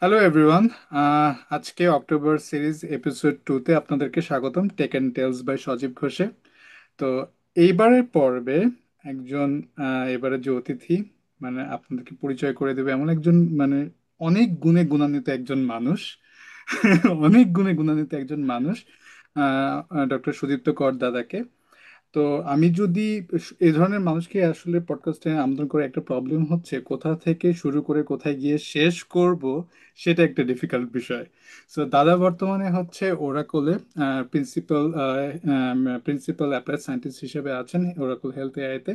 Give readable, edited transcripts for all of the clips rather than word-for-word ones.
Hello everyone. আজকে October series episode 2-তে আপনাদেরকে স্বাগতম, টেক অ্যান্ড টেলস বাই সজীব ঘোষে। তো এইবারের পর্বে একজন এবারে যে অতিথি, মানে আপনাদেরকে পরিচয় করে দেবে এমন একজন, মানে অনেক গুণে গুণান্বিত একজন মানুষ। অনেক গুণে গুণান্বিত একজন মানুষ, ডক্টর সুদীপ্ত কর দাদাকে। তো আমি যদি এই ধরনের মানুষকে আসলে পডকাস্টে আমন্ত্রণ করে, একটা প্রবলেম হচ্ছে কোথা থেকে শুরু করে কোথায় গিয়ে শেষ করব, সেটা একটা ডিফিকাল্ট বিষয়। সো দাদা বর্তমানে হচ্ছে ওরাকলে প্রিন্সিপাল প্রিন্সিপাল অ্যাপ্লাইড সায়েন্টিস্ট হিসেবে আছেন ওরাকল হেলথ এআইতে।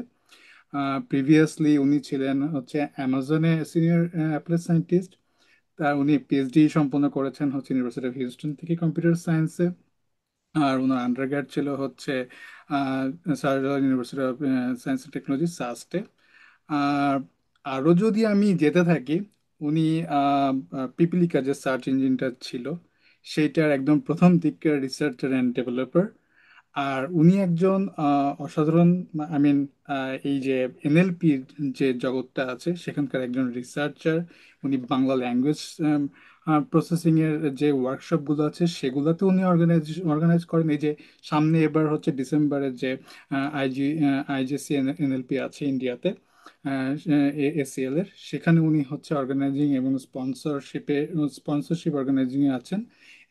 প্রিভিয়াসলি উনি ছিলেন হচ্ছে অ্যামাজনে সিনিয়র অ্যাপ্লাইড সায়েন্টিস্ট। উনি পিএইচডি সম্পন্ন করেছেন হচ্ছে ইউনিভার্সিটি অফ হিউস্টন থেকে কম্পিউটার সায়েন্সে। আর ওনার আন্ডারগ্র্যাড ছিল হচ্ছে Shahjalal university of science and technology সাস্টে। আর আরও যদি আমি যেতে থাকি, উনি পিপিলিকা যে সার্চ ইঞ্জিনটা ছিল সেইটার একদম প্রথম দিকের রিসার্চার অ্যান্ড ডেভেলপার। আর উনি একজন অসাধারণ, আই মিন, এই যে এনএলপির যে জগৎটা আছে সেখানকার একজন রিসার্চার। উনি বাংলা ল্যাঙ্গুয়েজ প্রসেসিং এর যে ওয়ার্কশপগুলো আছে সেগুলোতে উনি অর্গানাইজ করেন। এই যে সামনে এবার হচ্ছে ডিসেম্বরের যে আইজিসি এনএলপি আছে ইন্ডিয়াতে, এসিএল এর, সেখানে উনি হচ্ছে অর্গানাইজিং এবং স্পন্সরশিপ অর্গানাইজিং এ আছেন।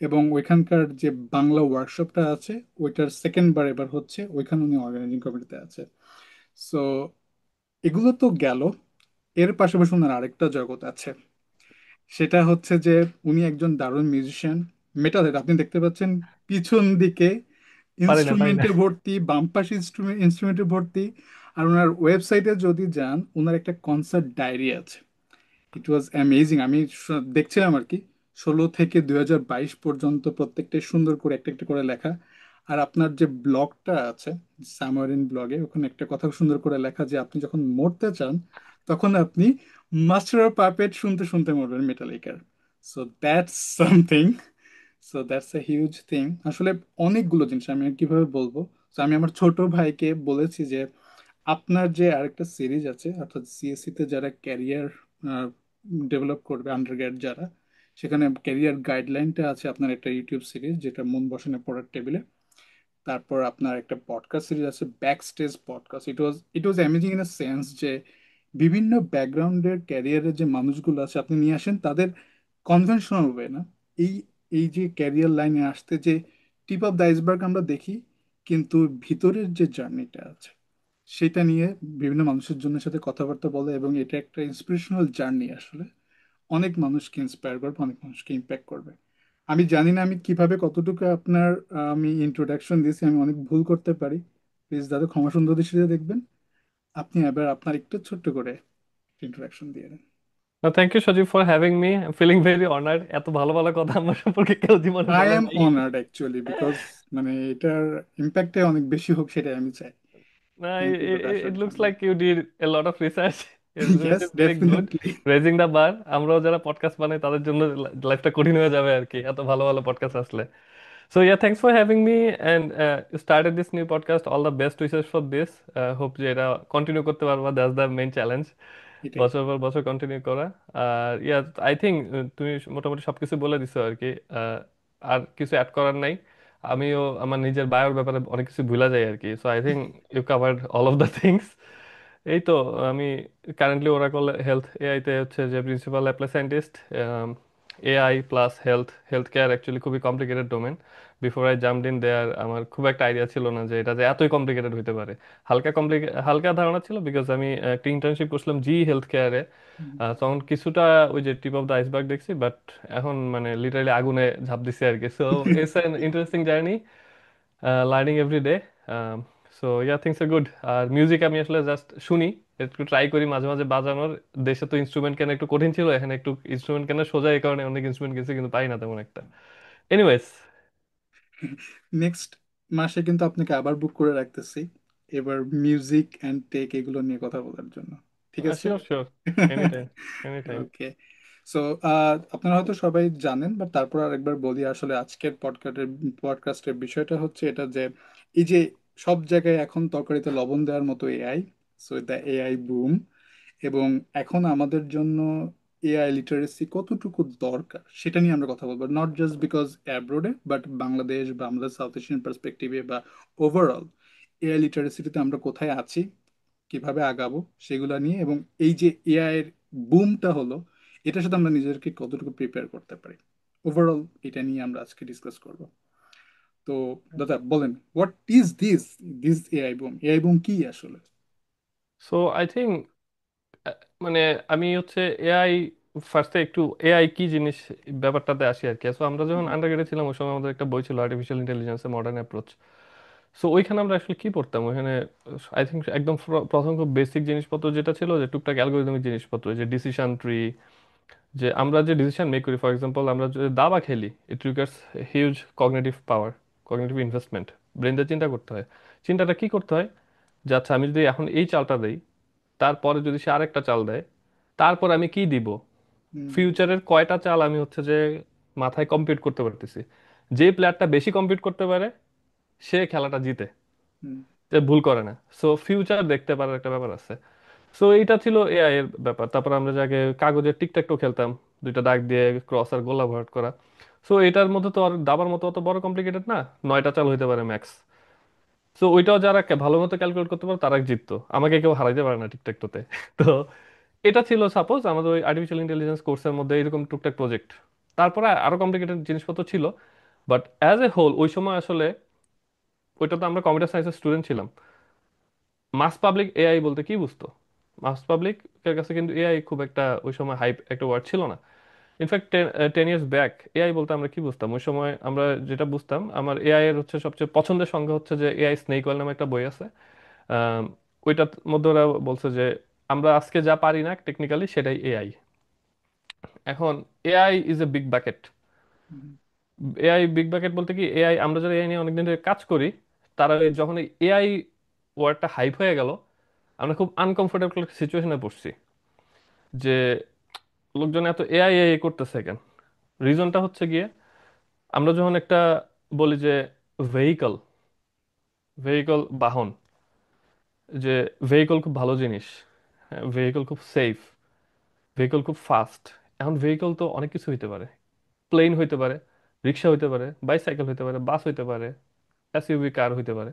এবং ওইখানকার যে বাংলা ওয়ার্কশপটা আছে ওইটার সেকেন্ড বার এবার হচ্ছে, ওইখানে উনি অর্গানাইজিং কমিটিতে আছে। সো এগুলো তো গেল। এর পাশাপাশি ওনার আরেকটা জগৎ আছে, সেটা হচ্ছে যে উনি একজন দারুণ মিউজিশিয়ান, মেটাল হেড। আপনি দেখতে পাচ্ছেন পিছন দিকে পারি না। ইনস্ট্রুমেন্টে ভর্তি, বাম পাশে ইনস্ট্রুমেন্টে ভর্তি। আর ওনার ওয়েবসাইটে যদি যান, ওনার একটা কনসার্ট ডায়েরি আছে। ইট ওয়াজ অ্যামেজিং। আমি দেখছিলাম আর কি, 16 থেকে 2022 পর্যন্ত প্রত্যেকটাই সুন্দর করে একটা একটা করে লেখা। আর আপনার যে ব্লগটা আছে, সামারিন ব্লগে, ওখানে একটা কথা সুন্দর করে লেখা যে আপনি যখন মরতে চান তখন আপনি মাস্টার অফ পাপেট শুনতে শুনতে মরবেন, মেটালিকার। So that's something. So that's a huge thing. আসলে অনেকগুলো জিনিস আমি আর কিভাবে বলবো। তো আমি আমার ছোট ভাইকে বলেছি যে আপনার যে আরেকটা সিরিজ আছে, অর্থাৎ সিএসসি তে যারা ক্যারিয়ার ডেভেলপ করবে, আন্ডারগ্রেড যারা, সেখানে ক্যারিয়ার গাইডলাইনটা আছে আপনার একটা ইউটিউব সিরিজ যেটা মন বসে না পড়ার টেবিলে। তারপর আপনার একটা পডকাস্ট সিরিজ আছে, back stage podcast. It was amazing in a sense যে বিভিন্ন ব্যাকগ্রাউন্ডের ক্যারিয়ারের যে মানুষগুলো আছে আপনি নিয়ে আসেন তাদের কনভেনশনাল ওয়ে না। এই এই যে ক্যারিয়ার লাইনে আসতে যে টিপ অফ দ্য আইসবার্গ আমরা দেখি, কিন্তু ভিতরের যে জার্নিটা আছে সেটা নিয়ে বিভিন্ন মানুষের জন্য সাথে কথাবার্তা বলে, এবং এটা একটা ইন্সপিরেশনাল জার্নি আসলে। অনেক মানুষকে ইন্সপায়ার করবে, অনেক মানুষকে ইম্প্যাক্ট করবে। আমি জানি না আমি কিভাবে কতটুকু আপনার আমি ইন্ট্রোডাকশন দিয়েছি, আমি অনেক ভুল করতে পারি। প্লিজ দাদা ক্ষমা সুন্দর দৃষ্টিতে দেখবেন। আপনি এবার আপনার একটু ছোট্ট করে ইন্ট্রোডাকশন দিয়ে দেন। Thank you Sajib for having me, feeling very honoured. এত ভালো ভালো কথা আমার সম্পর্কে কেউ জীবনে আই বলে এম নাই। অনার্ড অ্যাকচুয়ালি, বিকজ মানে এটার ইম্প্যাক্টে অনেক বেশি হোক সেটাই আমি চাই। না, থ্যাংক ইউ দাদা আসার ইট লুকস জন্য। Like you did a lot of research, yes, very good. Definitely. Raising the bar. আমরাও যারা পডকাস্ট বানাই তাদের জন্য লাইফটা কঠিন হয়ে যাবে আর কি, এত ভালো ভালো পডকাস্ট আসলে। So yeah, thanks for having me and you started this new podcast. All the best wishes for this. Hope যে এটা কন্টিনিউ করতে পারবা, that's the main challenge. এটাই। বছর পর বছর কন্টিনিউ করা। আর ইয়া, আই থিঙ্ক তুমি মোটামুটি সবকিছু বলে দিছো আর কি। আর কিছু অ্যাড করার নাই। আমিও আমার নিজের বায়োর ব্যাপারে অনেক কিছু ভুলা যাই আর কি, so I think you covered all of the things. এই তো, আমি কারেন্টলি ওরাকল হেলথ এআই তে হচ্ছে যে principal apply scientist. AI plus health care actually খুবই complicated domain. Before I jumped in there আমার খুব একটা আইডিয়া ছিল না যে এটা যে এতই কমপ্লিকেটেড হতে পারে। হালকা ধারণা ছিল, বিকজ আমি একটা ইন্টার্নশিপ করছিলাম জি হেলথ কেয়ারে। তখন কিছুটা ওই যে টিপ অফ দ্য আইসবার্গ দেখছি, বাট এখন মানে লিটারালি আগুনে ঝাঁপ দিছে আর কি। So it's an interesting journey, learning every day. So yeah, things are good. আর মিউজিক আমি আসলে জাস্ট শুনি, একটু ট্রাই করি মাঝে মাঝে বাজানোর। দেশে তো ইনস্ট্রুমেন্ট কেনা একটু কঠিন ছিল, এখানে একটু ইনস্ট্রুমেন্ট কেনা সোজা, এই কারণে অনেক ইনস্ট্রুমেন্ট গেছি কিন্তু পাই না তেমন একটা। এনিওয়েজ। নেক্সট মাসে কিন্তু আপনাকে আবার বুক করে রাখতেছি, এবার মিউজিক অ্যান্ড টেক এগুলো নিয়ে কথা বলার জন্য। ঠিক আছে? Sure sure, any time, any time. Okay. So আপনারা হয়তো সবাই জানেন, বাট তারপর আরেকবার বলি। আসলে আজকের পডকাস্টের বিষয়টা হচ্ছে এটা যে এই যে সব জায়গায় এখন তরকারিতে লবণ দেওয়ার মতো AI, so the AI broom. এবং এখন আমাদের জন্য এআই লিটারেসি কতটুকু দরকার সেটা নিয়ে আমরা কথা বলবো, নট জাস্ট বিকজ অ্যাব্রোডে, বাট বাংলাদেশ বা আমাদের সাউথ এশিয়ান পার্সপেক্টিভে বা ওভারঅল এআই লিটারেসিতে আমরা কোথায় আছি, কিভাবে আগাবো সেগুলো নিয়ে, এবং এই যে এআই এর বুমটা হলো, এটার সাথে আমরা নিজেদেরকে কতটুকু প্রিপেয়ার করতে পারি, ওভারঅল এটা নিয়ে আমরা আজকে ডিসকাস করব। তো দাদা বলেন, what is this AI broom? AI broom কি আসলে? সো আই থিঙ্ক মানে আমি হচ্ছে এআই ফার্স্টে একটু এআই কি জিনিস ব্যাপারটাতে আসি আর কি। সো আমরা যখন আন্ডারগ্রেডে ছিলাম ওই সময় আমাদের একটা বই ছিল আর্টিফিশিয়াল ইন্টেলিজেন্সের মডার্ন অ্যাপ্রোচ। সো ওইখানে আমরা আসলে কি পড়তাম ওইখানে, আই থিঙ্ক একদম প্রথম খুব বেসিক জিনিসপত্র যেটা ছিল যে টুকটাক অ্যালগোরিদমিক জিনিসপত্র, যে ডিসিশন ট্রি, যে আমরা যে ডিসিশন মেক করি, ফর এক্সাম্পল আমরা যদি দাবা খেলি, it requires huge cognitive power, cognitive investment, brain দিয়ে চিন্তা করতে হয়। চিন্তাটা কি করতে হয়, যে আচ্ছা আমি যদি এখন এই চালটা দেই, তারপরে যদি সে আরেকটা চাল দেয়, তারপর আমি কি দিব, হুম ফিউচারের কয়টা চাল আমি হচ্ছে যে মাথায় কম্পিউট করতে পারতেছি। যে প্লেয়ারটা বেশি কম্পিউট করতে পারে সে খেলাটা জিতে, হুম যে ভুল করে না। সো ফিউচার দেখতে পারার একটা ব্যাপার আছে। সো এইটা ছিল এআই এর ব্যাপার। তারপর আমরা যাকে কাগজের টিকট্যাকটো খেলতাম, দুইটা দাগ দিয়ে ক্রস আর গোল অ্যাভয়েড করা। সো এটার মধ্যে তো আর দাবার মতো অত বড় কমপ্লিকেটেড না, 9টা চাল হইতে পারে ম্যাক্স। সো ওইটাও যারা ভালো মতো ক্যালকুলেট করতে পারে তারা জিততো, আমাকে কেউ হারাইতে পারে না টিকট্যাকটোতে। তো এটা ছিল সাপোজ আমাদের ওই আর্টিফিশিয়াল ইন্টেলিজেন্স কোর্সের মধ্যে এরকম টুকটাক প্রজেক্ট। তারপরে আরো কমপ্লিকেটেড জিনিসপত্র ছিল, বাট অ্যাজ এ হোল ওই সময় আসলে, ওইটা তো আমরা কম্পিউটার সায়েন্সের স্টুডেন্ট ছিলাম, মাস পাবলিক এআই বলতে কি বুঝতো? মাস পাবলিকের কাছে কিন্তু এআই খুব একটা ওই সময় হাইপ একটা ওয়ার্ড ছিল না। ইনফ্যাক্ট 10 ইয়ার্স ব্যাক এআই বলতে আমরা কি বুঝতাম, ওই সময় আমরা যেটা বুঝতাম, আমার এআই এর হচ্ছে সবচেয়ে পছন্দের সংজ্ঞা হচ্ছে যে এআই স্নেক ওয়েল নামে একটা বই আছে। আম, ওইটার মধ্যে ওরা বলছে যে আমরা আজকে যা পারি না টেকনিক্যালি সেটাই এআই। এখন AI is a big bucket. Hmm AI big bucket বলতে কি, এআই আমরা যারা এআই নিয়ে অনেকদিন ধরে কাজ করি, তারা যখন এআই ওয়ার্ডটা হাইপ হয়ে গেল, আমরা খুব আনকমফোর্টেবল সিচুয়েশনে পড়ছি যে লোকজন এত এআই এআই করতেছে কেন। রিজনটা হচ্ছে গিয়ে, আমরা যখন একটা বলি যে ভেহিকল, ভেহিকল বাহন, যে ভেহিকল খুব ভালো জিনিস, হ্যাঁ ভেহিকল খুব সেফ, ভেহিকল খুব ফাস্ট। এখন ভেহিকল তো অনেক কিছু হইতে পারে, প্লেন হইতে পারে, রিক্সা হইতে পারে, বাইসাইকেল হইতে পারে, বাস হইতে পারে, এসইউভি কার হইতে পারে।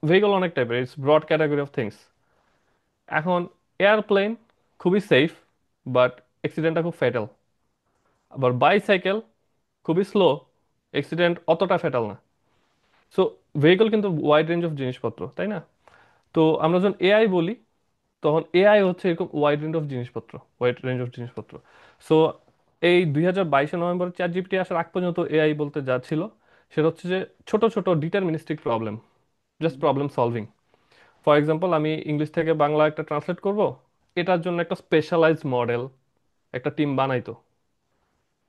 ভেহিকল অনেক টাইপের, it's broad category of things. এখন এয়ারপ্লেন খুবই সেফ, বাট অ্যাক্সিডেন্টটা খুব ফ্যাটাল। আবার বাইসাইকেল খুবই স্লো, অ্যাক্সিডেন্ট অতটা ফ্যাটাল না। সো ভেহিকল কিন্তু ওয়াইড রেঞ্জ অফ জিনিসপত্র, তাই না? তো আমরা যখন এআই বলি, তখন এআই হচ্ছে এরকম ওয়াইড রেঞ্জ অফ জিনিসপত্র, ওয়াইড রেঞ্জ অফ জিনিসপত্র। সো এই 2022 নভেম্বর চ্যাট জিপিটি আসার আগ পর্যন্ত এআই বলতে যা ছিল, সেটা হচ্ছে যে ছোট ছোট deterministic problem, just hmm problem solving. For example আমি ইংলিশ থেকে বাংলা একটা ট্রান্সলেট করব, এটার জন্য একটা স্পেশালাইজড মডেল একটা টিম বানাইতো।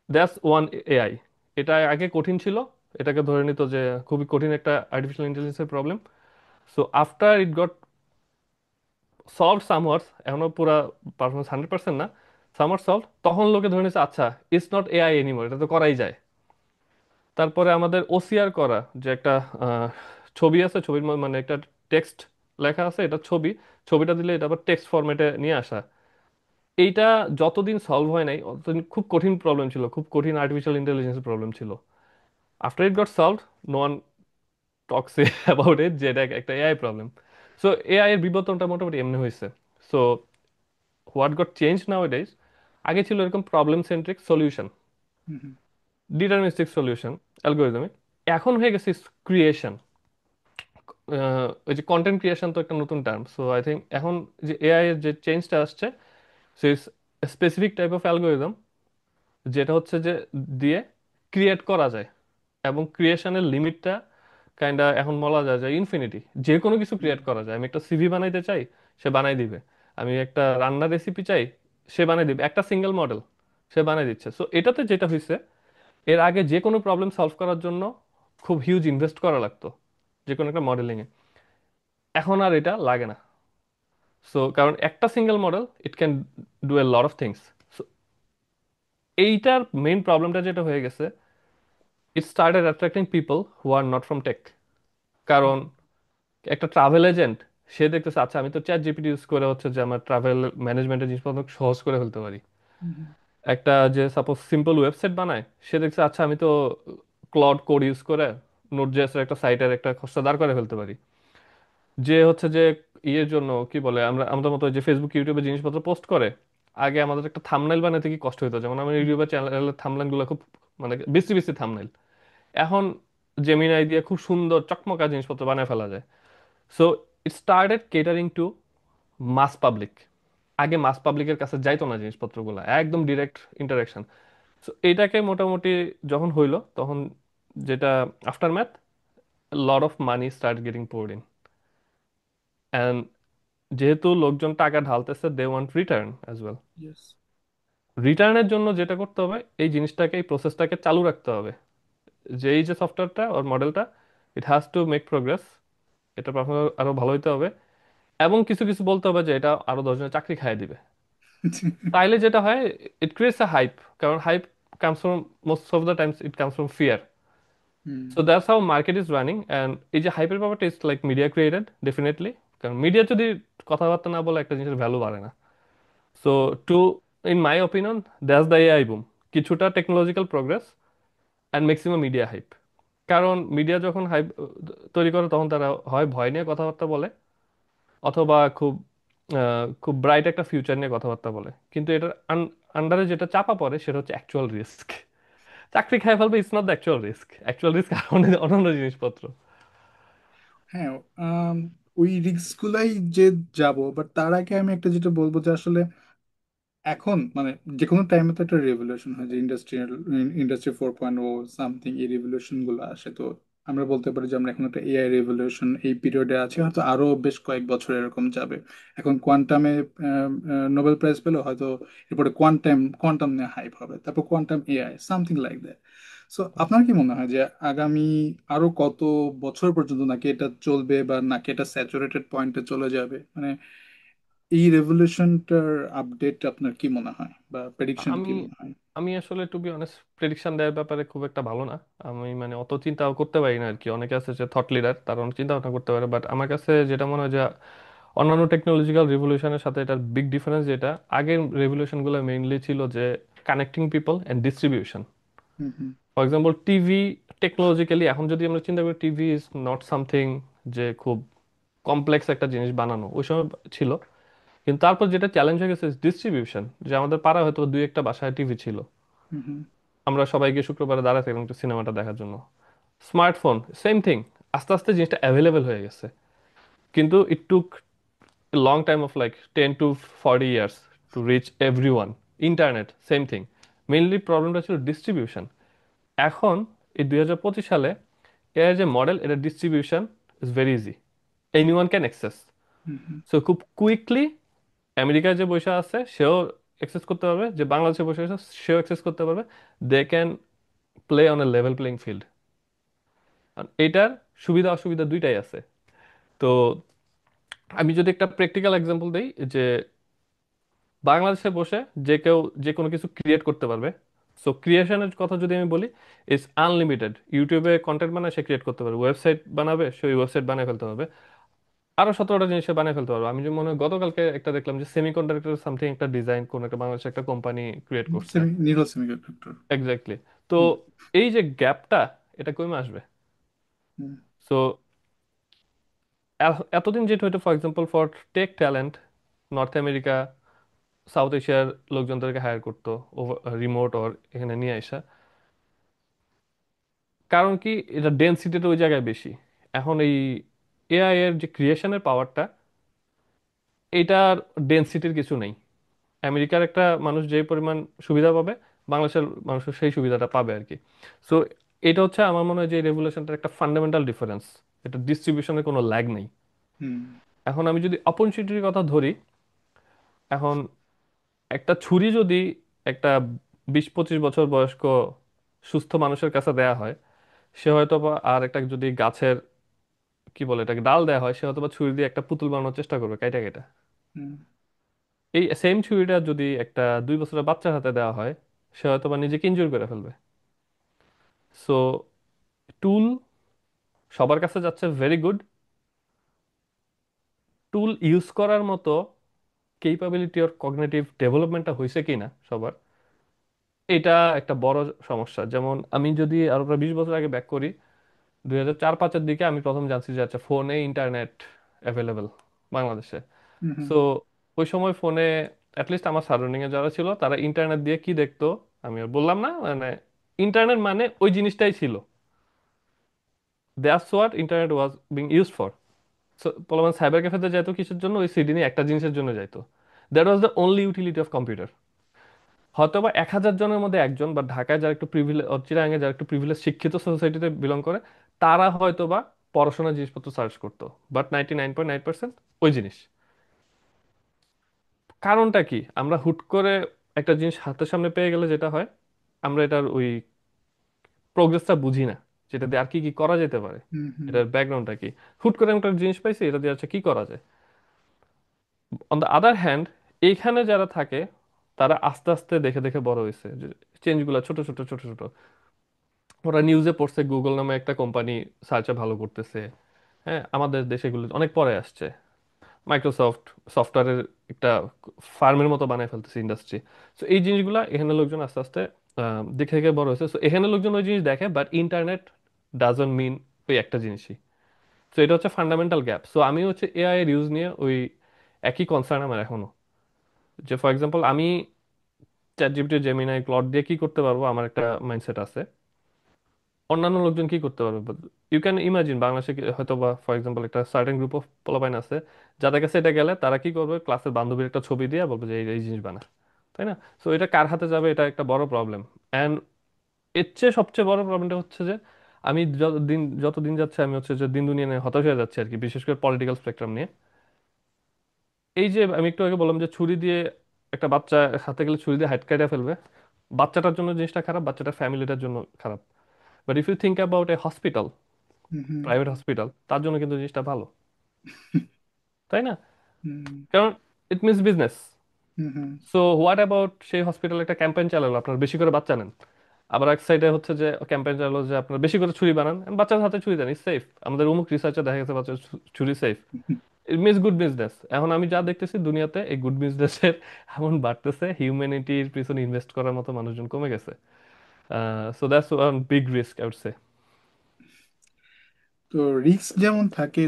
That's one AI. এটা আগে কঠিন ছিল, এটাকে ধরে নিত যে খুবই কঠিন একটা আর্টিফিশিয়াল ইন্টেলিজেন্সের problem. So after it got solved somewhat, এখনো পুরা পারফরমেন্স 100% না, সামহাট সলভ, তখন লোকে ধরে নিচ্ছে আচ্ছা ইটস নট এআই এনিমোর, এটা তো করাই যায়। তারপরে আমাদের ওসিআর করা, যে একটা আহ, ছবি আছে, ছবির মানে একটা টেক্সট লেখা আছে, এটা ছবি, ছবিটা দিলে এটা আবার টেক্সট ফরম্যাটে নিয়ে আসা, এইটা যতদিন সলভ হয় নাই ততদিন খুব কঠিন প্রবলেম ছিল, খুব কঠিন আর্টিফিশিয়াল ইন্টেলিজেন্সের প্রবলেম ছিল। After it got solved, no one talks about it যে এটা একটা এআই প্রবলেম। সো এআই এর বিবর্তনটা মোটামুটি এমনি হয়েছে। সো হোয়াট গট চেঞ্জ নাও ইট, আগে ছিল এরকম প্রবলেম সেন্ট্রিক সলিউশন, হুম ডিটারমিনিস্টিক সলিউশন, অ্যালগোরিদমিক। এখন হয়ে গেছে ক্রিয়েশন। ওই যে কন্টেন্ট ক্রিয়েশন তো একটা নতুন টার্ম। সো আই থিঙ্ক এখন যে এআই এর যে চেঞ্জটা আসছে, সে স্পেসিফিক টাইপ অফ অ্যালগোরিদম, যেটা হচ্ছে যে দিয়ে ক্রিয়েট করা যায়, এবং ক্রিয়েশনের লিমিটটা কাইন্ডা এখন বলা যায় যে ইনফিনিটি। যে কোনো কিছু হুম ক্রিয়েট করা যায়, আমি একটা সিভি বানাইতে চাই, সে বানাই দিবে। আমি একটা রান্নার রেসিপি চাই, সে বানাই দিবে, একটা সিঙ্গেল মডেল সে বানাই দিচ্ছে। সো এটাতে যেটা হয়েছে, এর আগে যে কোনো প্রবলেম সলভ করার জন্য খুব হিউজ ইনভেস্ট করা লাগতো যে কোনো একটা মডেলিং এ, এখন আর এটা লাগে না। সো কারণ একটা single model it can do a lot of things. So এইটার মেইন প্রবলেমটা যেটা হয়ে গেছে, it started attracting people who are not from tech. কারণ একটা ট্রাভেল এজেন্ট, সে দেখতেছে আচ্ছা আমি তো চ্যাট জিপিটি ইউজ করে হচ্ছে যে আমার ট্রাভেল ম্যানেজমেন্টের জিনিসপত্র সহজ করে ফেলতে পারি। একটা যে সাপোজ সিম্পল ওয়েবসাইট বানায়, সে দেখছে আচ্ছা আমি তো ক্লড কোড ইউজ করে নোট.জেএস এর একটা সাইটের একটা খসড়া দাঁড় করে ফেলতে পারি। যে হচ্ছে যে ইয়ের জন্য কি বলে, আমরা আমাদের মতো যে ফেসবুক ইউটিউবে জিনিসপত্র পোস্ট করে, আগে আমাদের একটা থাম্বনেল বানাতে কি কষ্ট হতো, যেমন আমার ইউটিউবের চ্যানেলের থাম্বনেল গুলো খুব মানে বিশ্রী বিশ্রী থাম্বনেল। এখন জেমিনাই দিয়ে খুব সুন্দর চকমকা জিনিসপত্র বানায় ফেলা যায়। So it started catering to mass public. আগে মাস পাবলিকের কাছে যাইতো না জিনিসপত্রগুলো, একদম ডিরেক্ট ইন্টারাকশন। সো এটাকে মোটামুটি যখন হইলো তখন যেটা aftermath, lot of money start getting poured in, and যেহেতু লোকজন টাকা ঢালতেছে, they want return as well. Yes. রিটার্নের জন্য যেটা করতে হবে, এই জিনিসটাকে এই প্রসেসটাকে চালু রাখতে হবে, যে এই যে সফটওয়্যারটা ওর মডেলটা, it has to make progress, এটা পারফরমেন্স আরো ভালো হইতে হবে, এবং কিছু কিছু বলতে হবে যে এটা আরো 10 জনের চাকরি খাইয়ে দিবে। তাইলে যেটা হয়, ইট ক্রিয়েটস আ হাইপ, কারণ hype comes from, most of the times it comes from fear. Hmm. So that's how market is running, and এই যে হাইপের ব্যাপারটা is like media created definitely, কারণ মিডিয়া যদি কথাবার্তা না বলে একটা জিনিসের ভ্যালু বাড়ে না। So to, in my opinion, that's the AI boom. কিছুটা technological progress and maximum media hype. কারণ মিডিয়া যখন হাইপ তৈরি করে তখন তারা হয় ভয় নিয়ে কথাবার্তা বলে, অথবা খুব ব্রাইট একটা ফিউচার নিয়ে কথাবার্তা বলে, কিন্তু এটার আন্ডারে যেটা চাপা পড়ে সেটা হচ্ছে অ্যাকচুয়াল রিস্ক। চাকরি খাই ফেলবে, it's not the actual risk, actual risk অন্যান্য জিনিসপত্র। হ্যাঁ, আম, ওই রিস্ক গুলাই যে যাব, বাট তার আগে আমি একটা যেটা বলবো যে আসলে এখন মানে যে কোনো টাইমে তো একটা রেভলিউশন হয়, যে ইন্ডাস্ট্রি 4.0 সামথিং, এই রেভলিউশন গুলো আসে। তো আমরা বলতে পারি যে আমরা এখন একটা এআই রেভলিউশন এই পিরিয়ডে আছি, হয়তো আরো বেশ কয়েক বছর এরকম যাবে। এখন কোয়ান্টামে নোবেল প্রাইজ পেলো, হয়তো এরপরে কোয়ান্টাম নিয়ে হাইপ হবে, তারপর quantum AI something like that. So আপনার কি মনে হয় যে আগামী আরো কত বছর পর্যন্ত নাকি এটা চলবে, বা নাকি এটা স্যাচুরেটেড পয়েন্টে চলে যাবে, মানে এই রেভলিউশনটার আপডেট আপনার কি মনে হয়, বা প্রেডিকশন আমি কি মনে হয়? আমি আসলে টু বি অনেস্ট প্রেডিকশন দেওয়ার ব্যাপারে খুব একটা ভালো না। আমি মানে অত চিন্তাও করতে পারি না আর কি। অনেকে আছে যে থট লিডার, তারা অনেক চিন্তা ভাবনা করতে পারে, বাট আমার কাছে যেটা মনে হয় যে অন্যান্য টেকনোলজিক্যাল রিভলিউশনের সাথে এটার বিগ ডিফারেন্স যেটা, আগের রেভলিউশনগুলো মেইনলি ছিল যে connecting people and distribution. Hmm hmm for example TV, technologically এখন যদি আমরা চিন্তা করি, টিভি ইজ নট সামথিং যে খুব কমপ্লেক্স একটা জিনিস বানানো ওই সময় ছিল। কিন্তু তারপর যেটা চ্যালেঞ্জ হয়ে গেছে ডিস্ট্রিবিউশন, যে আমাদের পাড়া হয়তো দুই একটা বাসায় টিভি ছিল, হুম হুম আমরা সবাইকে শুক্রবারে দাঁড়াতে থাকলাম একটু সিনেমাটা দেখার জন্য। স্মার্টফোন সেম থিং, আস্তে আস্তে জিনিসটা অ্যাভেলেবেল হয়ে গেছে, কিন্তু it took long time of like 10 to 40 years to reach everyone. Internet same thing, mainly প্রবলেমটা ছিল ডিস্ট্রিবিউশন। এখন এই 2025 সালে এর যে মডেল, এটা distribution is very easy, any one can access. Hmm hmm so খুব কুইকলি আমেরিকায় যে বসে আছে সেও অ্যাক্সেস করতে পারবে, যে বাংলাদেশে বসে আছে সেও অ্যাক্সেস করতে পারবে। They can play on a level playing field. এটার সুবিধা অসুবিধা দুইটাই আছে। তো আমি যদি একটা প্র্যাকটিক্যাল এক্সাম্পল দিই, যে বাংলাদেশে বসে যে কেউ যে কোনো কিছু ক্রিয়েট করতে পারবে। সো ক্রিয়েশনের কথা যদি আমি বলি, ইজ আনলিমিটেড। ইউটিউবে কন্টেন্ট বানায় সে ক্রিয়েট করতে পারবে, ওয়েবসাইট বানাবে সে ওই ওয়েবসাইট বানিয়ে ফেলতে পারবে, আরো 17টা জিনিস সে বানিয়ে ফেলতে পারবে। আমি যে মনে হয় গতকালকে একটা দেখলাম যে সেমিকন্ডাক্টর সামথিং একটা ডিজাইন কোন একটা বাংলাদেশের একটা কোম্পানি ক্রিয়েট করছে। নিরল সেমিকন্ডাক্টর। এক্স্যাক্টলি। তো হুম এই যে গ্যাপটা, এটা কমে আসবে। হুম সো এতদিন যেটা হয়তো for example for tech talent, north America south এশিয়ার লোকজনদেরকে হায়ার করতো রিমোট ওর এখানে নিয়ে আসা। কারণ কি, এটা ডেনসিটিটা ওই জায়গায় বেশি। এখন এই এআই এর যে ক্রিয়েশনের পাওয়ারটা, এটার ডেনসিটির কিছু নেই। আমেরিকার একটা মানুষ যে পরিমাণ সুবিধা পাবে, বাংলাদেশের মানুষ সেই সুবিধাটা পাবে আর কি। সো এটা হচ্ছে আমার মনে হয় যে রেগুলেশনটার একটা ফান্ডামেন্টাল ডিফারেন্স। এটা ডিস্ট্রিবিউশনের কোনো ল্যাগ নেই। হুম এখন আমি যদি অপরচুনিটির কথা ধরি, এখন একটা ছুরি যদি একটা 20-25 বছর বয়স্ক সুস্থ মানুষের কাছে দেয়া হয়, সে হয়তো বা, আর একটা যদি গাছের কি বলে এটাকে ডাল দেওয়া হয়, সে হয়তো বা ছুরি দিয়ে একটা পুতুল বানানোর চেষ্টা করবে কাইটা কাইটা। হুম এই সেম ছুরিটা যদি একটা 2 বছরের বাচ্চার হাতে দেওয়া হয়, সে হয়তো বা নিজেকে ইনজুর করে ফেলবে। সো টুল সবার কাছে যাচ্ছে ভেরি গুড, টুল ইউজ করার মতো কেপাবিলিটি ওর কগনিটিভ ডেভেলপমেন্টটা হয়েছে কিনা সবার, এটা একটা বড় সমস্যা। যেমন আমি যদি আরো প্রায় 20 বছর আগে ব্যাক করি, 2004-05-এর দিকে আমি প্রথম জানছি যে আচ্ছা ফোনে ইন্টারনেট অ্যাভেলেবেল বাংলাদেশে। হুম হুম সো ওই সময় ফোনে অ্যাটলিস্ট আমার সারাউন্ডিং এ যারা ছিল তারা ইন্টারনেট দিয়ে কি দেখতো, আমি আর বললাম না, মানে ইন্টারনেট মানে ওই জিনিসটাই ছিল। That's what internet was being use for. So বললাম সাইবার ক্যাফেতে যাইতো কিসের জন্য? ওই সিডি নিয়ে একটা জিনিসের জন্য যাইতো। That was the only utility of computer. হয়তো বা 1,000 জনের মধ্যে একজন, বা ঢাকায় যারা একটু প্রিভিলেজ, চিরাঙে যারা একটু প্রিভিলেজ শিক্ষিত সোসাইটিতে বিলং করে, তারা হয়তো বা পড়াশোনার জিনিসপত্র সার্চ করতো। বাট 99.9% ওই জিনিস। কারণটা কি? আমরা হুট করে একটা জিনিস হাতের সামনে পেয়ে গেলে যেটা হয়, আমরা এটার ওই প্রোগ্রেসটা বুঝি না, যেটা দিয়ে আর কি কি করা যেতে পারে, হুম হুম এটার ব্যাকগ্রাউন্ডটা কি। হুট করে আমি একটা জিনিস পাইছি, এটা দিয়ে আচ্ছা কি করা যায়। অন দ্য আদার হ্যান্ড, এইখানে যারা থাকে তারা আস্তে আস্তে দেখে দেখে বড় হয়েছে, যে চেঞ্জগুলো ছোট ছোট ছোট ছোট। ওরা নিউজে পড়ছে গুগল নামে একটা কোম্পানি সার্চে ভালো করতেছে। হ্যাঁ, আমাদের দেশে এগুলো অনেক পরে আসছে। মাইক্রোসফট সফটওয়্যারের একটা ফার্মের মতো বানায় ফেলতেছে ইন্ডাস্ট্রি। সো এই জিনিসগুলা এখানে লোকজন আস্তে আস্তে দেখে দেখে বড় হয়েছে। সো এখানে লোকজন ওই জিনিস দেখে, বাট ইন্টারনেট ডাজন্ট মিন ওই একটা জিনিসই। সো এটা হচ্ছে ফান্ডামেন্টাল গ্যাপ। সো আমি হচ্ছে এআই এর ইউজ নিয়ে ওই একই কনসার্ন আমার এখনো। যে ফর এক্সাম্পল আমি চ্যাট জিপিটি, জেমিনাই, ক্লড দিয়ে কি করতে পারবো, আমার একটা মাইন্ডসেট আছে। অন্যান্য লোকজন কি করতে পারবে? ইউ ক্যান ইমাজিন বাংলাদেশে হয়তো বা ফর এক্সাম্পল একটা সার্টেন গ্রুপ অফ পোলাপাইন আছে, যাদের কাছে এটা গেলে তারা কি করবে, ক্লাসের বান্ধবীর একটা ছবি দিয়ে বলবে যে এই এই জিনিস বানা। তাই না? সো এটা কার হাতে যাবে, এটা একটা বড় প্রবলেম। অ্যান্ড এর চেয়ে সবচেয়ে বড় প্রবলেমটা হচ্ছে যে আমি যত দিন যাচ্ছে আমি হচ্ছে যে দিন দুনিয়া নিয়ে হতাশ হয়ে যাচ্ছে আর কি, বিশেষ করে পলিটিক্যাল স্পেকট্রাম নিয়ে। এই যে আমি একটু আগে বললাম যে ছুরি দিয়ে একটা বাচ্চা হাতে গেলে ছুরি দিয়ে হাত কেটে ফেলবে, বাচ্চাটার জন্য জিনিসটা খারাপ, বাচ্চাটার ফ্যামিলিটার জন্য খারাপ। But if you think about a hospital, hmm private hospital, তার জন্য কিন্তু জিনিসটা ভালো। তাই না? হুম কারণ it means business. Hmm hmm so what about সেই হসপিটাল একটা ক্যাম্পেইন চালালো, আপনার বেশি করে বাচ্চা নেন। আবার এক সাইডে হচ্ছে যে ক্যাম্পেইন চালালো যে আপনার বেশি করে ছুরি বানান and বাচ্চার হাতে ছুরি দেন, সেফ। আমাদের অমুক রিসার্চে দেখা গেছে বাচ্চার ছুরি safe. Hmm. It means good business. এখন আমি যা দেখতেছি দুনিয়াতে এই গুড বিজনেসের এমন বাড়তেছে, হিউম্যানিটির পিছনে ইনভেস্ট করার মতো মানুষজন কমে গেছে। So that's one big risk I would say. তো রিস্ক যেমন থাকে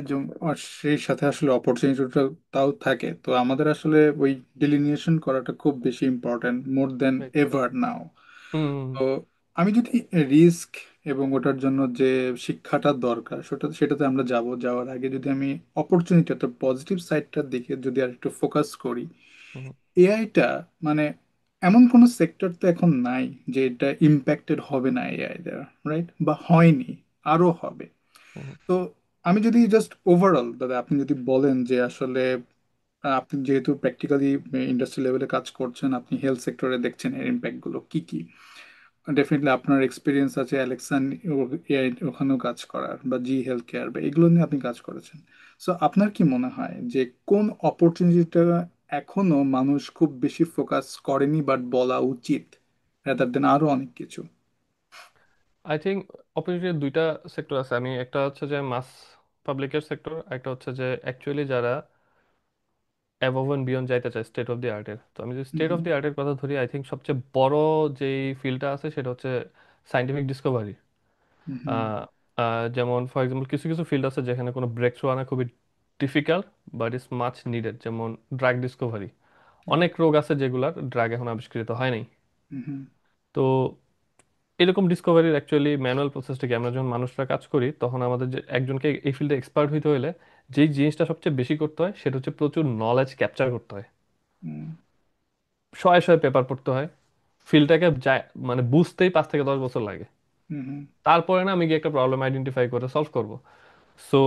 আর সেই সাথে আসলে অপরচুনিটিটা তাও থাকে, তো আমাদের আসলে ওই ডিলিনিয়েশন করাটা খুব বেশি ইম্পর্ট্যান্ট, মোর দেন এভার নাও। হুম তো আমি যদি রিস্ক এবং ওটার জন্য যে শিক্ষাটা দরকার সেটাতে আমরা যাওয়ার আগে যদি আমি অপরচুনিটি অর্থাৎ পজিটিভ সাইডটার দিকে যদি আর একটু ফোকাস করি, হুম এআইটা মানে এমন কোনো সেক্টর তো এখন নাই যে এটা ইম্প্যাক্টেড হবে না এআই দ্বারা, রাইট? বা হয়নি, আরো হবে। হুম তো আমি যদি জাস্ট ওভারঅল দাদা আপনি যদি বলেন যে আসলে আপনি যেহেতু প্র্যাকটিক্যালি ইন্ডাস্ট্রি লেভেলে কাজ করছেন, আপনি হেলথ সেক্টরে দেখছেন এর ইম্প্যাক্ট গুলো কি কি। ডেফিনেটলি আপনার এক্সপিরিয়েন্স আছে অ্যালেক্সা এআই ওখানেও কাজ করার, বা জি হেলথ কেয়ার, বা এগুলো নিয়ে আপনি কাজ করেছেন। সো আপনার কি মনে হয় যে কোন অপরচুনিটিটা এখনো মানুষ খুব বেশি ফোকাস করেনি বাট বলা উচিত, রাদার দেন আরো অনেক কিছু? আই থিঙ্ক অপরচুনিটির দুইটা সেক্টর আছে। আমি একটা হচ্ছে যে মাস পাবলিকের সেক্টর, একটা হচ্ছে যে অ্যাকচুয়ালি যারা অ্যাবভ অ্যান্ড বিয়ন্ড যাইতে চায় স্টেট অফ দি আর্টের। তো আমি যদি স্টেট হুম অফ দি আর্টের কথা ধরি, আই থিঙ্ক সবচেয়ে বড় যেই ফিল্ডটা আছে সেটা হচ্ছে সাইন্টিফিক ডিসকভারি। হুম হুম যেমন ফর এক্সাম্পল কিছু কিছু ফিল্ড আছে যেখানে কোনো ব্রেক থ্রু আনা খুবই difficult, but is much needed. যেমন ড্রাগ ডিসকভারি। অনেক রোগ আছে যেগুলার ড্রাগ এখন আবিষ্কৃত হয় নাই। হুম হুম তো এরকম ডিসকভারির অ্যাকচুয়ালি ম্যানুয়াল প্রসেসটা কি, আমরা যখন মানুষরা কাজ করি তখন আমাদের যে একজনকে এই ফিল্ডে এক্সপার্ট হইতে হলে যেই জিনিসটা সবচেয়ে বেশি করতে হয় সেটা হচ্ছে প্রচুর নলেজ ক্যাপচার করতে হয়। হুম শয়ে শয়ে পেপার পড়তে হয়। ফিল্ডটাকে যায় মানে বুঝতেই 5 থেকে 10 বছর লাগে। হুম হুম তারপরে না আমি গিয়ে একটা প্রবলেম আইডেন্টিফাই করে সলভ করব। সো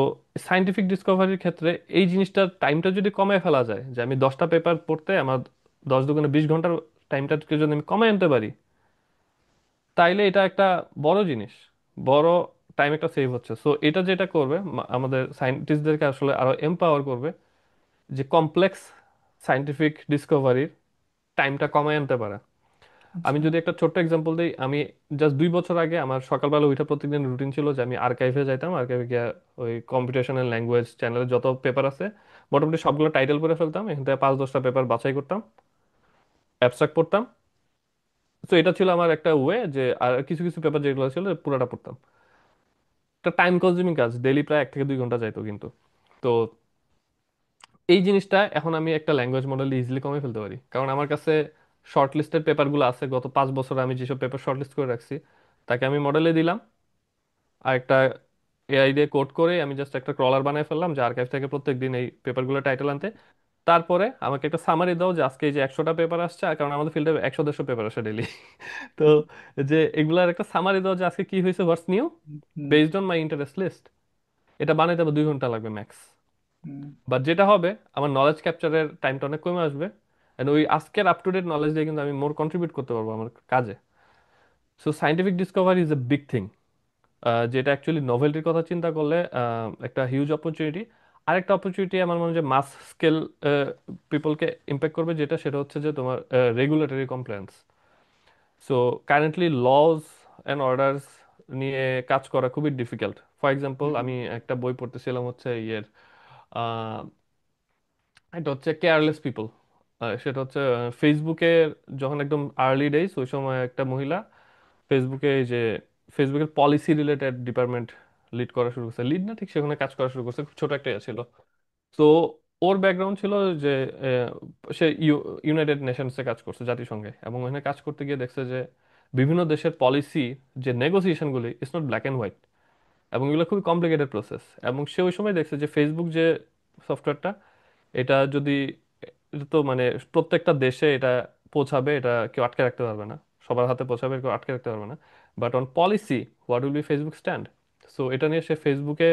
সাইন্টিফিক ডিসকভারির ক্ষেত্রে এই জিনিসটার টাইমটা যদি কমায় ফেলা যায়, যে আমি 10টা পেপার পড়তে আমার 10 × 2 = 20 ঘন্টার টাইমটাকে যদি আমি কমায় আনতে পারি, তাইলে এটা একটা বড় জিনিস। বড় টাইম একটা সেভ হচ্ছে। সো এটা যেটা করবে আমাদের সায়েন্টিস্টদেরকে আসলে আরো এম্পাওয়ার করবে, যে কমপ্লেক্স সায়েন্টিফিক ডিসকভারির টাইমটা কমায় আনতে পারে। আমি আচ্ছা যদি একটা ছোট্ট এক্সাম্পল দিই, আমি জাস্ট 2 বছর আগে আমার সকালবেলা উঠে প্রত্যেকদিন রুটিন ছিল যে আমি আর্কাইভে যাইতাম। আর্কাইভে গিয়ে ওই কম্পিউটেশনাল ল্যাঙ্গুয়েজ চ্যানেলে যত পেপার আছে মোটামুটি সবগুলো টাইটেল করে ফেলতাম, এখান থেকে 5-10টা পেপার বাছাই করতাম, অ্যাবস্ট্রাক্ট পড়তাম, তো এটা ছিল আমার একটা ওয়ে, যে আর কিছু কিছু পেপার যেগুলো ছিল পুরোটা পড়তাম। একটা টাইম কনজিউমিং কাজ, ডেইলি প্রায় 1 থেকে 2 ঘন্টা যাইতো কিন্তু। তো এই জিনিসটা এখন আমি একটা ল্যাঙ্গুয়েজ মডেল ইজিলি কমে ফেলতে পারি, কারণ আমার কাছে শর্ট লিস্টেড পেপারগুলো আছে। গত 5 বছরে আমি যেসব পেপার শর্ট লিস্ট করে রাখছি, তাকে আমি মডেলে দিলাম, আর একটা এআই দিয়ে কোড করে আমি জাস্ট একটা ক্রলার বানায় ফেললাম যে আর্কাইভ থেকে প্রত্যেকদিন এই পেপারগুলো টাইটেল আনতে। তারপরে আমাকে একটা সামারি দাও যে আজকে এই যে 100টা পেপার আসছে, আর কারণ আমাদের ফিল্ডে 100-150 পেপার আসে ডেইলি। তো যে এগুলার একটা সামারি দাও যে আজকে কি হয়েছে, what's new, hmm based on my interest list. এটা বানাইতে আবার 2 ঘন্টা লাগবে ম্যাক্স। হুম বাট যেটা হবে, আমার নলেজ ক্যাপচারের টাইমটা অনেক কমে আসবে, এন্ড ওই আজকের আপ টু ডেট নলেজ দিয়ে কিন্তু আমি মোর কন্ট্রিবিউট করতে পারবো আমার কাজে। So scientific Discovery is a big thing, যেটা অ্যাকচুয়ালি নভেলটির কথা চিন্তা করলে একটা হিউজ অপরচুনিটি। আরেকটা অপরচুনিটি আমার মনে হয় যে মাস স্কেল পিপলকে ইম্প্যাক্ট করবে, যেটা সেটা হচ্ছে যে তোমার regulatory compliance. So currently laws and orders নিয়ে কাজ করা খুবই ডিফিকাল্ট। ফর এক্সাম্পল, হুম আমি একটা বই পড়তেছিলাম হচ্ছে ইয়ের, এটা হচ্ছে কেয়ারলেস পিপল। সেটা হচ্ছে ফেসবুকের যখন একদম আর্লি ডেইজ, ওই সময় একটা মহিলা ফেসবুকে এই যে ফেসবুকের পলিসি রিলেটেড ডিপার্টমেন্ট লিড করা শুরু করছে, লিড না ঠিক, সেখানে কাজ করা শুরু করছে, খুব ছোট একটা ইয়ে ছিল। তো ওর ব্যাকগ্রাউন্ড ছিল যে সে ইউনাইটেড নেশনসে কাজ করছে, জাতিসংঘে, এবং ওখানে কাজ করতে গিয়ে দেখছে যে বিভিন্ন দেশের পলিসি, যে নেগোসিয়েশনগুলি it's not black and white, এবং এগুলো খুবই কমপ্লিকেটেড প্রসেস। এবং সে ওই সময় দেখছে যে ফেসবুক যে সফটওয়্যারটা, এটা যদি, এটা তো মানে প্রত্যেকটা দেশে এটা পৌঁছাবে, এটা কেউ আটকে রাখতে পারবে না, সবার হাতে পৌঁছাবে, কেউ আটকে রাখতে পারবে না। But on policy, what will B Facebook stand? So এটা নিয়ে সে ফেসবুকে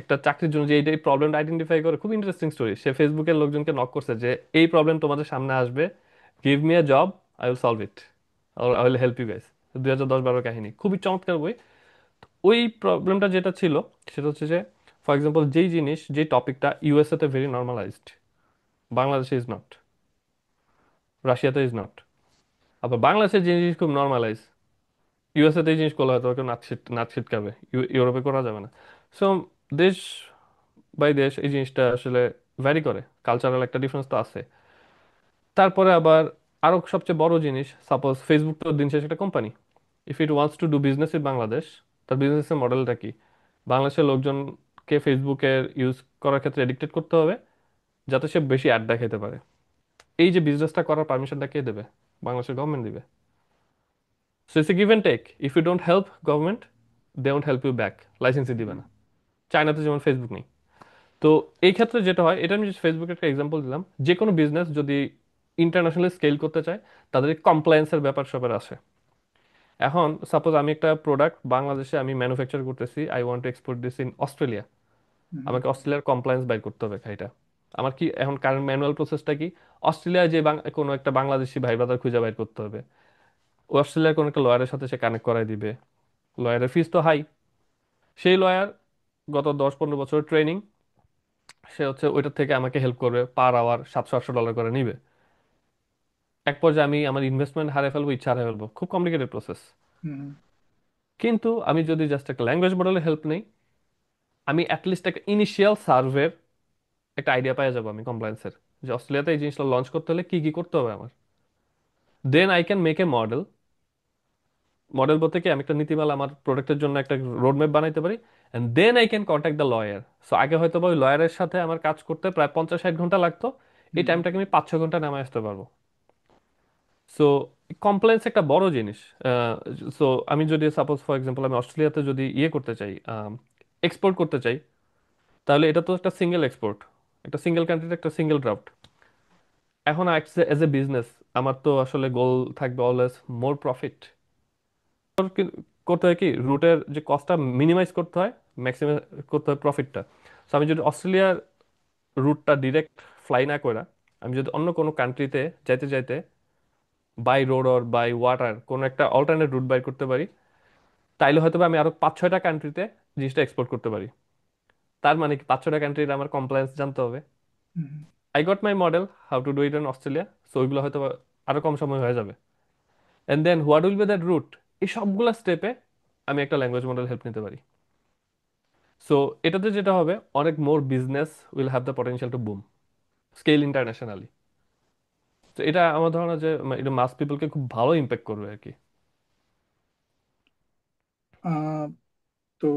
একটা চাকরির জন্য যে এই প্রবলেমটা আইডেন্টিফাই করে, খুব ইন্টারেস্টিং স্টোরি, সে ফেসবুকের লোকজনকে নক করছে যে এই প্রবলেম তোমাদের সামনে আসবে, give me a job, I will solve it, I will help you guys. 2010-12 কাহিনী, খুবই চমৎকার বই। ওই প্রবলেমটা যেটা ছিল, সেটা হচ্ছে যে ফর এক্সাম্পল যেই জিনিস, যেই টপিকটা ইউএসএ তে ভেরি নর্মালাইজড, বাংলাদেশে ইজ নট, রাশিয়াতে ইজ নট। আবার বাংলাদেশের যে জিনিস খুব নর্মালাইজ, ইউএসএ তে এই জিনিসগুলো হয়তো কেউ নাক ছিটকাবে, ইউরোপে করা যাবে না। সো দেশ বাই দেশ এই জিনিসটা আসলে ভ্যারি করে, কালচারাল একটা ডিফারেন্স তো আছে। তারপরে আবার আরো সবচেয়ে বড় জিনিস, সাপোজ ফেসবুক তো দিন শেষে একটা company, if it wants to do business in Bangladesh, তার বিজনেসের মডেলটা কি? বাংলাদেশের লোকজনকে ফেসবুকের ইউজ করার ক্ষেত্রে এডিক্টেড করতে হবে, যাতে সে বেশি আড্ডা খেতে পারে। এই যে বিজনেসটা করার পারমিশনটা কে দেবে? বাংলাদেশের গভর্নমেন্ট দিবে। So it's a give and take, if you don't help government, they won't help you back, লাইসেন্সই দিবে না। চায়নাতে যেমন ফেসবুক নেই। তো এই ক্ষেত্রে যেটা হয়, এটা আমি ফেসবুকের একটা এক্সাম্পল দিলাম, যে কোনো বিজনেস যদি ইন্টারন্যাশনালি স্কেল করতে চায়, তাদের কমপ্লায়েন্সের ব্যাপার স্যাপার আসে। এখন সাপোজ আমি একটা প্রোডাক্ট বাংলাদেশে আমি ম্যানুফ্যাকচার করতেছি, I want to export this in Australia. Hmm আমাকে অস্ট্রেলিয়ার কমপ্লায়েন্স বাইর করতে হবে এটা। আমার কি এখন কারেন্ট ম্যানুয়াল প্রসেসটা কি? অস্ট্রেলিয়ায় যে কোনো একটা বাংলাদেশি ভাই ব্রাদার খুঁজে বাইর করতে হবে, ও অস্ট্রেলিয়ার কোনো একটা লয়ারের সাথে সে কানেক্ট করাই দিবে, লয়ারের ফিস তো হাই। সেই লয়ার গত 10-15 বছর ট্রেনিং, সে হচ্ছে ওইটার থেকে আমাকে হেল্প করবে, পার আওয়ার $700-800 করে নিবে। এক পর্যায়ে আমি আমার ইনভেস্টমেন্ট হারিয়ে ফেলবো, ইচ্ছা হারিয়ে ফেলবো, খুব কমপ্লিকেটেড প্রসেস। হুম কিন্তু আমি যদি জাস্ট একটা ল্যাঙ্গুয়েজ মডেলের হেল্প নেই, আমি অ্যাটলিস্ট একটা ইনিশিয়াল সার্ভের একটা আইডিয়া পেয়ে যাবো আমি কমপ্লায়েন্সের, যে অস্ট্রেলিয়াতে এই জিনিসটা লঞ্চ করতে হলে কি কি করতে হবে আমার। Then I can make a model. Model বলতে কি, আমি একটা নীতিমালা আমার প্রোডাক্টের জন্য একটা রোড ম্যাপ বানাইতে পারি, and then I can contact the lawyer. So আগে হয়তো বা ওই লয়ারের সাথে আমার কাজ করতে প্রায় 50-60 ঘন্টা লাগতো, এই হুম টাইমটাকে আমি 5-6 ঘন্টা নামায় আসতে পারবো। সো কমপ্লায়েন্স একটা বড় জিনিস। সো আমি যদি সাপোজ ফর এক্সাম্পল আমি অস্ট্রেলিয়াতে যদি ইয়ে করতে চাই, এক্সপোর্ট করতে চাই, তাহলে এটা তো একটা সিঙ্গেল এক্সপোর্ট, একটা সিঙ্গেল কান্ট্রিতে একটা সিঙ্গেল ড্রাফট। এখন এজ এ বিজনেস, আমার তো আসলে গোল থাকবে অলওয়েজ মোর প্রফিট। করতে হয় কি, রুটের যে কস্টটা মিনিমাইজ করতে হয়, ম্যাক্সিমাইজ করতে হয় প্রফিটটা। সো আমি যদি অস্ট্রেলিয়ার রুটটা ডিরেক্ট ফ্লাই না করে, আমি যদি অন্য কোনো কান্ট্রিতে যাইতে যাইতে by road or by water কোনো একটা অল্টারনেট রুট বাই করতে পারি, তাইলে হয়তো বা আমি আরো 5-6টা কান্ট্রিতে জিনিসটা এক্সপোর্ট করতে পারি। তার মানে কি, 5-6টা কান্ট্রির আমার কমপ্লায়েন্স জানতে হবে। Hmm I got my model how to do it in Australia, so ওইগুলো হয়তো বা আরো কম সময় হয়ে যাবে। And then what will be that route, এই সবগুলা স্টেপে আমি একটা ল্যাঙ্গুয়েজ মডেল হেল্প নিতে পারি। সো এটাতে যেটা হবে, অনেক more business will have the potential to boom, scale internationally. তো এটা আমার ধারণা যে এটা মাস পিপলকে খুব ভালো ইম্প্যাক্ট করবে আর কি। আহ, তো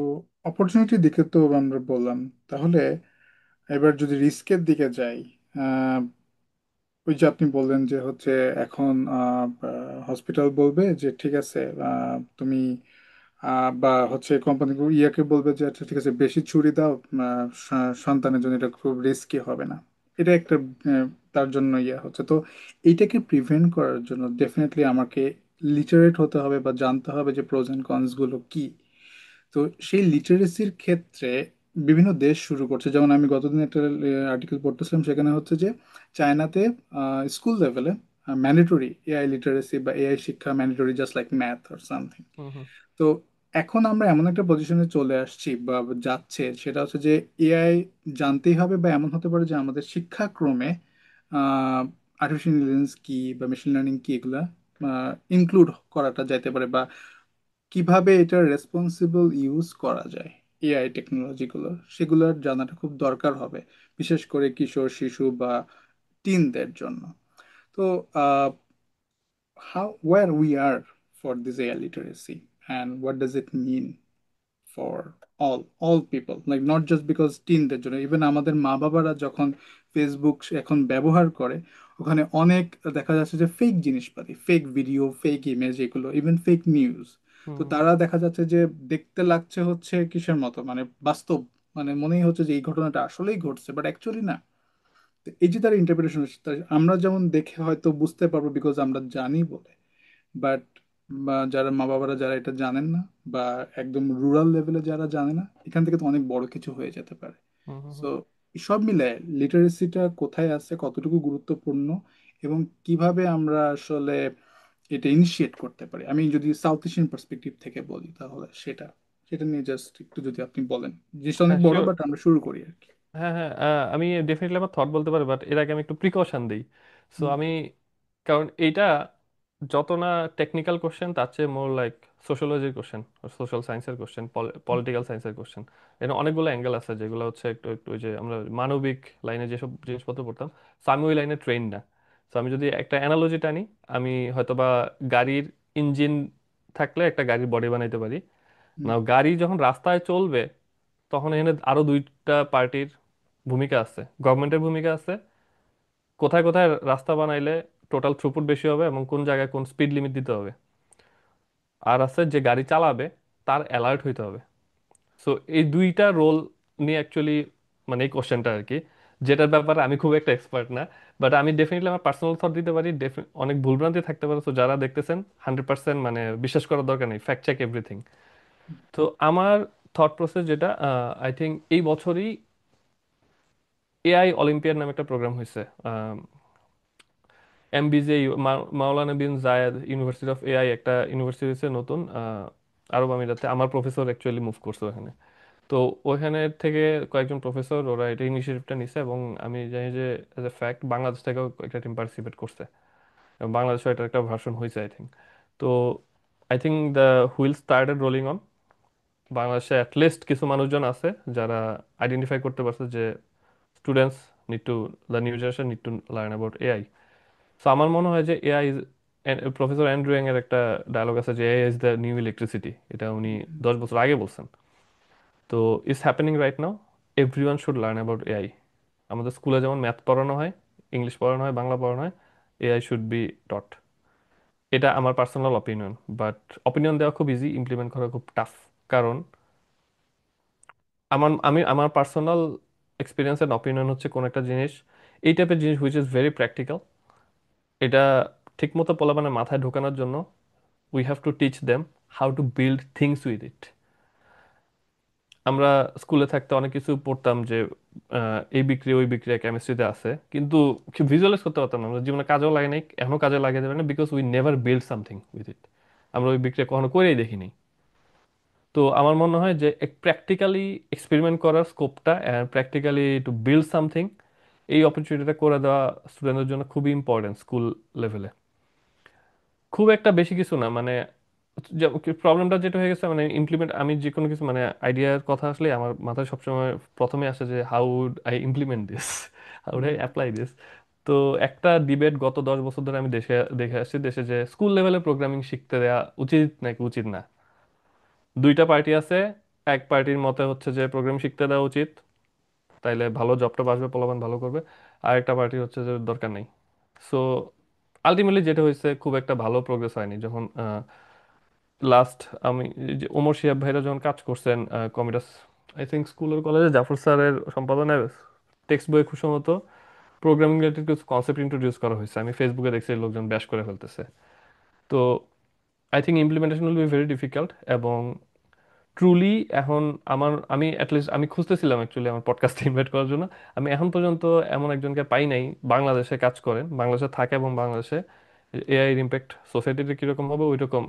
অপরচুনিটির দিকে তো আমরা বললাম, তাহলে এবার যদি রিস্কের দিকে যাই, ওই যে আপনি বললেন যে হচ্ছে এখন হসপিটাল বলবে যে ঠিক আছে, তুমি বা হচ্ছে কোম্পানি ইয়াকে বলবে যে আচ্ছা ঠিক আছে বেশি ছুরি দাও, সন্তানের জন্য এটা খুব রিস্কি হবে না। এটা একটা তার জন্য ইয়ে হচ্ছে। তো এইটাকে প্রিভেন্ট করার জন্য ডেফিনেটলি আমাকে লিটারেট হতে হবে বা জানতে হবে যে প্রোজ এন্ড কনস গুলো কি। তো সেই লিটারেসির ক্ষেত্রে বিভিন্ন দেশ শুরু করছে, যেমন আমি গতদিন একটা আর্টিকেল পড়তেছিলাম, সেখানে হচ্ছে যে চায়নাতে স্কুল লেভেলে ম্যান্ডেটরি এআই লিটারেসি বা এআই শিক্ষা mandatory, just like math or something. Hmm hmm তো এখন আমরা এমন একটা পজিশনে চলে আসছি বা যাচ্ছে, সেটা হচ্ছে যে এআই জানতেই হবে, বা এমন হতে পারে যে আমাদের শিক্ষাক্রমে আর্টিফিশিয়াল ইন্টেলিজেন্স কি বা মেশিন লার্নিং কি এগুলা ইনক্লুড করাটা যাইতে পারে, বা কিভাবে এটার রেসপন্সিবল ইউজ করা যায় এআই টেকনোলজিগুলো, সেগুলোর জানাটা খুব দরকার হবে, বিশেষ করে কিশোর শিশু বা টিনদের জন্য। তো how where we are for this AI literacy, and what does it mean for all people, like not just because টিনদের জন্য, ইভেন আমাদের মা বাবারা যখন ফেসবুক এখন ব্যবহার করে, ওখানে অনেক দেখা যাচ্ছে যে ফেক জিনিসপাতি, ফেক ভিডিও, ফেক ইমেজ, এগুলো ইভেন ফেক নিউজ। হুম তো হুম। তারা দেখা যাচ্ছে যে দেখতে লাগছে হচ্ছে কিসের মতো, মানে বাস্তব, মানে মনেই হচ্ছে যে এই ঘটনাটা আসলেই ঘটছে, বাট অ্যাকচুয়ালি না। তো এই যে তার ইন্টারপ্রিটেশন, আমরা যেমন দেখে হয়তো বুঝতে পারবো বিকজ আমরা জানি বলে, বাট বা যারা মা বাবারা যারা এটা জানেন না, বা একদম রুরাল লেভেলে যারা জানে না, এখান থেকে তো অনেক বড় কিছু হয়ে যেতে পারে। হুম হুম সো হুম। সব মিলে লিটারেসিটা কোথায় আছে, কতটুকু গুরুত্বপূর্ণ, এবং কিভাবে আমরা আসলে এটা ইনিশিয়েট করতে পারি। আমি যদি সাউথ এশিয়ান পার্সপেক্টিভ থেকে বলি, তাহলে সেটা সেটা নিয়ে জাস্ট একটু যদি আপনি বলেন। জিনিসটা অনেক হ্যাঁ বড়, শিওর। বাট আমরা শুরু করি আর কি। হ্যাঁ হ্যাঁ, আমি ডেফিনেটলি আমার থট বলতে পারি, বাট এর আগে আমি একটু প্রিকশন দিই। সো হুম, আমি, কারণ এইটা যত না টেকনিক্যাল কোশ্চেন, তার চেয়ে মোর লাইক সোশ্যোলজির কোশ্চেন, সোশ্যাল সায়েন্সের কোশ্চেন, পলিটিক্যাল সায়েন্সের কোশ্চেন। এখানে অনেকগুলো অ্যাঙ্গেল আছে যেগুলো হচ্ছে একটু একটু ওই যে আমরা মানবিক লাইনে যেসব জিনিসপত্র পড়তাম, সো আমি ওই লাইনে ট্রেন না। সো আমি যদি একটা অ্যানালজি টানি, আমি হয়তোবা গাড়ির ইঞ্জিন থাকলে একটা গাড়ির বডি বানাইতে পারি। হুম, না, গাড়ি যখন রাস্তায় চলবে তখন এখানে আরো দুইটা পার্টির ভূমিকা আছে, গভর্নমেন্টের ভূমিকা আছে, কোথায় কোথায় রাস্তা বানাইলে টোটাল থ্রুপুট বেশি হবে এবং কোন জায়গায় কোন স্পিড লিমিট দিতে হবে। আর আছে যে গাড়ি চালাবে, তার অ্যালার্ট হইতে হবে। সো এই দুইটা রোল নিয়ে অ্যাকচুয়ালি মানে এই কোশ্চেনটা আর কি, যেটার ব্যাপারে আমি খুব একটা এক্সপার্ট না। বাট আমি ডেফিনেটলি আমার পার্সোনাল থট দিতে পারি, অনেক ভুলভ্রান্তি থাকতে পারে। তো যারা দেখতেছেন 100% মানে বিশ্বাস করার দরকার নেই, ফ্যাক্ট চেক এভরিথিং। তো আমার থট প্রসেস যেটা, আই থিঙ্ক এই বছরই এআই অলিম্পিয়াড নামে একটা প্রোগ্রাম হয়েছে। MBZ, Maulana bin Zayed University of AI, একটা ইউনিভার্সিটি হচ্ছে নতুন আরব আমিরাতে। আমার প্রফেসর অ্যাকচুয়ালি মুভ করছে ওখানে। তো ওখানে থেকে কয়েকজন প্রফেসর ওরা এটা ইনিশিয়েটিভটা নিছে, এবং আমি জানি যে এজ এ ফ্যাক্ট বাংলাদেশ থেকেও একটা টিম পার্টিসিপেট করছে, এবং বাংলাদেশেও এটার একটা ভার্সন হয়েছে আই থিঙ্ক। তো I think the wheel started rolling on. বাংলাদেশে অ্যাটলিস্ট কিছু মানুষজন আছে যারা আইডেন্টিফাই করতে পারছে যে students need to, the new generation need to learn about AI. So আমার মনে হয় যে এআই, প্রফেসর অ্যান্ড্রু ইয়াং এর একটা ডায়লগ আছে যে AI is the new electricity, এটা উনি হুম, 10 বছর আগে বলছেন। তো it's happening right now, everyone should learn about AI. আমাদের স্কুলে যেমন ম্যাথ পড়ানো হয়, ইংলিশ পড়ানো হয়, বাংলা পড়ানো হয়, এআই শুড বি টট। এটা আমার পার্সোনাল অপিনিয়ন, বাট অপিনিয়ন দেওয়া খুব ইজি, ইমপ্লিমেন্ট করা খুব টাফ। কারণ আমার পার্সোনাল এক্সপিরিয়েন্স এন্ড অপিনিয়ন হচ্ছে কোন একটা জিনিস, এই টাইপের জিনিস হুইচ ইজ ভেরি প্র্যাকটিক্যাল, এটা ঠিকমতো পোলাপানের মাথায় ঢোকানোর জন্য we have to teach them how to build things with it. আমরা স্কুলে থাকতে অনেক কিছু পড়তাম যে এই বিক্রিয়া ওই বিক্রিয়া কেমিস্ট্রিতে আছে, কিন্তু ভিজুয়ালাইজ করতে পারতাম না, আমরা জীবনে কাজেও লাগে নাই, এখনো কাজে লাগে যাবে না, because we never build something with it. আমরা ওই বিক্রিয়া কখনো করেই দেখিনি। তো আমার মনে হয় যে প্র্যাকটিক্যালি এক্সপেরিমেন্ট করার স্কোপটা and practically to build something, এই অপরচুনিটিটা করে দেওয়া স্টুডেন্টদের জন্য খুবই ইম্পর্টেন্ট স্কুল লেভেলে। খুব একটা বেশি কিছু না মানে, প্রবলেমটা যেটা হয়ে গেছে মানে ইমপ্লিমেন্ট, আমি যে কোনো কিছু মানে আইডিয়ার কথা আসলে আমার মাথায় সবসময় প্রথমে আসে যে how would I implement this, how would I hmm, apply this. তো একটা ডিবেট গত 10 বছর ধরে আমি দেশে দেখে আসছি দেশে, যে স্কুল লেভেলে প্রোগ্রামিং শিখতে দেওয়া উচিত নাকি উচিত না। দুইটা পার্টি আছে। এক পার্টির মতে হচ্ছে যে প্রোগ্রামিং শিখতে দেওয়া উচিত, তাইলে ভালো জবটা আসবে, পোলাপান ভালো করবে। আর একটা পার্টি হচ্ছে যে দরকার নেই। সো আলটিমেটলি যেটা হয়েছে, খুব একটা ভালো প্রোগ্রেস হয়নি। যখন লাস্ট আমি এই যে ওমর শিহাব ভাইরা যখন কাজ করছেন কমিটাস, আই থিঙ্ক স্কুল আর কলেজে জাফর স্যারের সম্পাদনায় টেক্সট বইয়ে খুব সম্ভবত প্রোগ্রামিং রিলেটেড কিছু কনসেপ্ট ইন্ট্রোডিউস করা হয়েছে। আমি ফেসবুকে দেখছি লোকজন ব্যাশ করে ফেলতেছে। তো I think implementation will be very difficult. এবং ট্রুলি এখন আমি অ্যাটলিস্ট আমি খুঁজতেছিলাম অ্যাকচুয়ালি আমার পডকাস্টে ইনভাইট করার জন্য। আমি এখন পর্যন্ত এমন একজনকে পাই নাই বাংলাদেশে কাজ করেন, বাংলাদেশে থাকে এবং বাংলাদেশে এআই এর ইম্প্যাক্ট সোসাইটিতে কিরকম হবে ওই রকম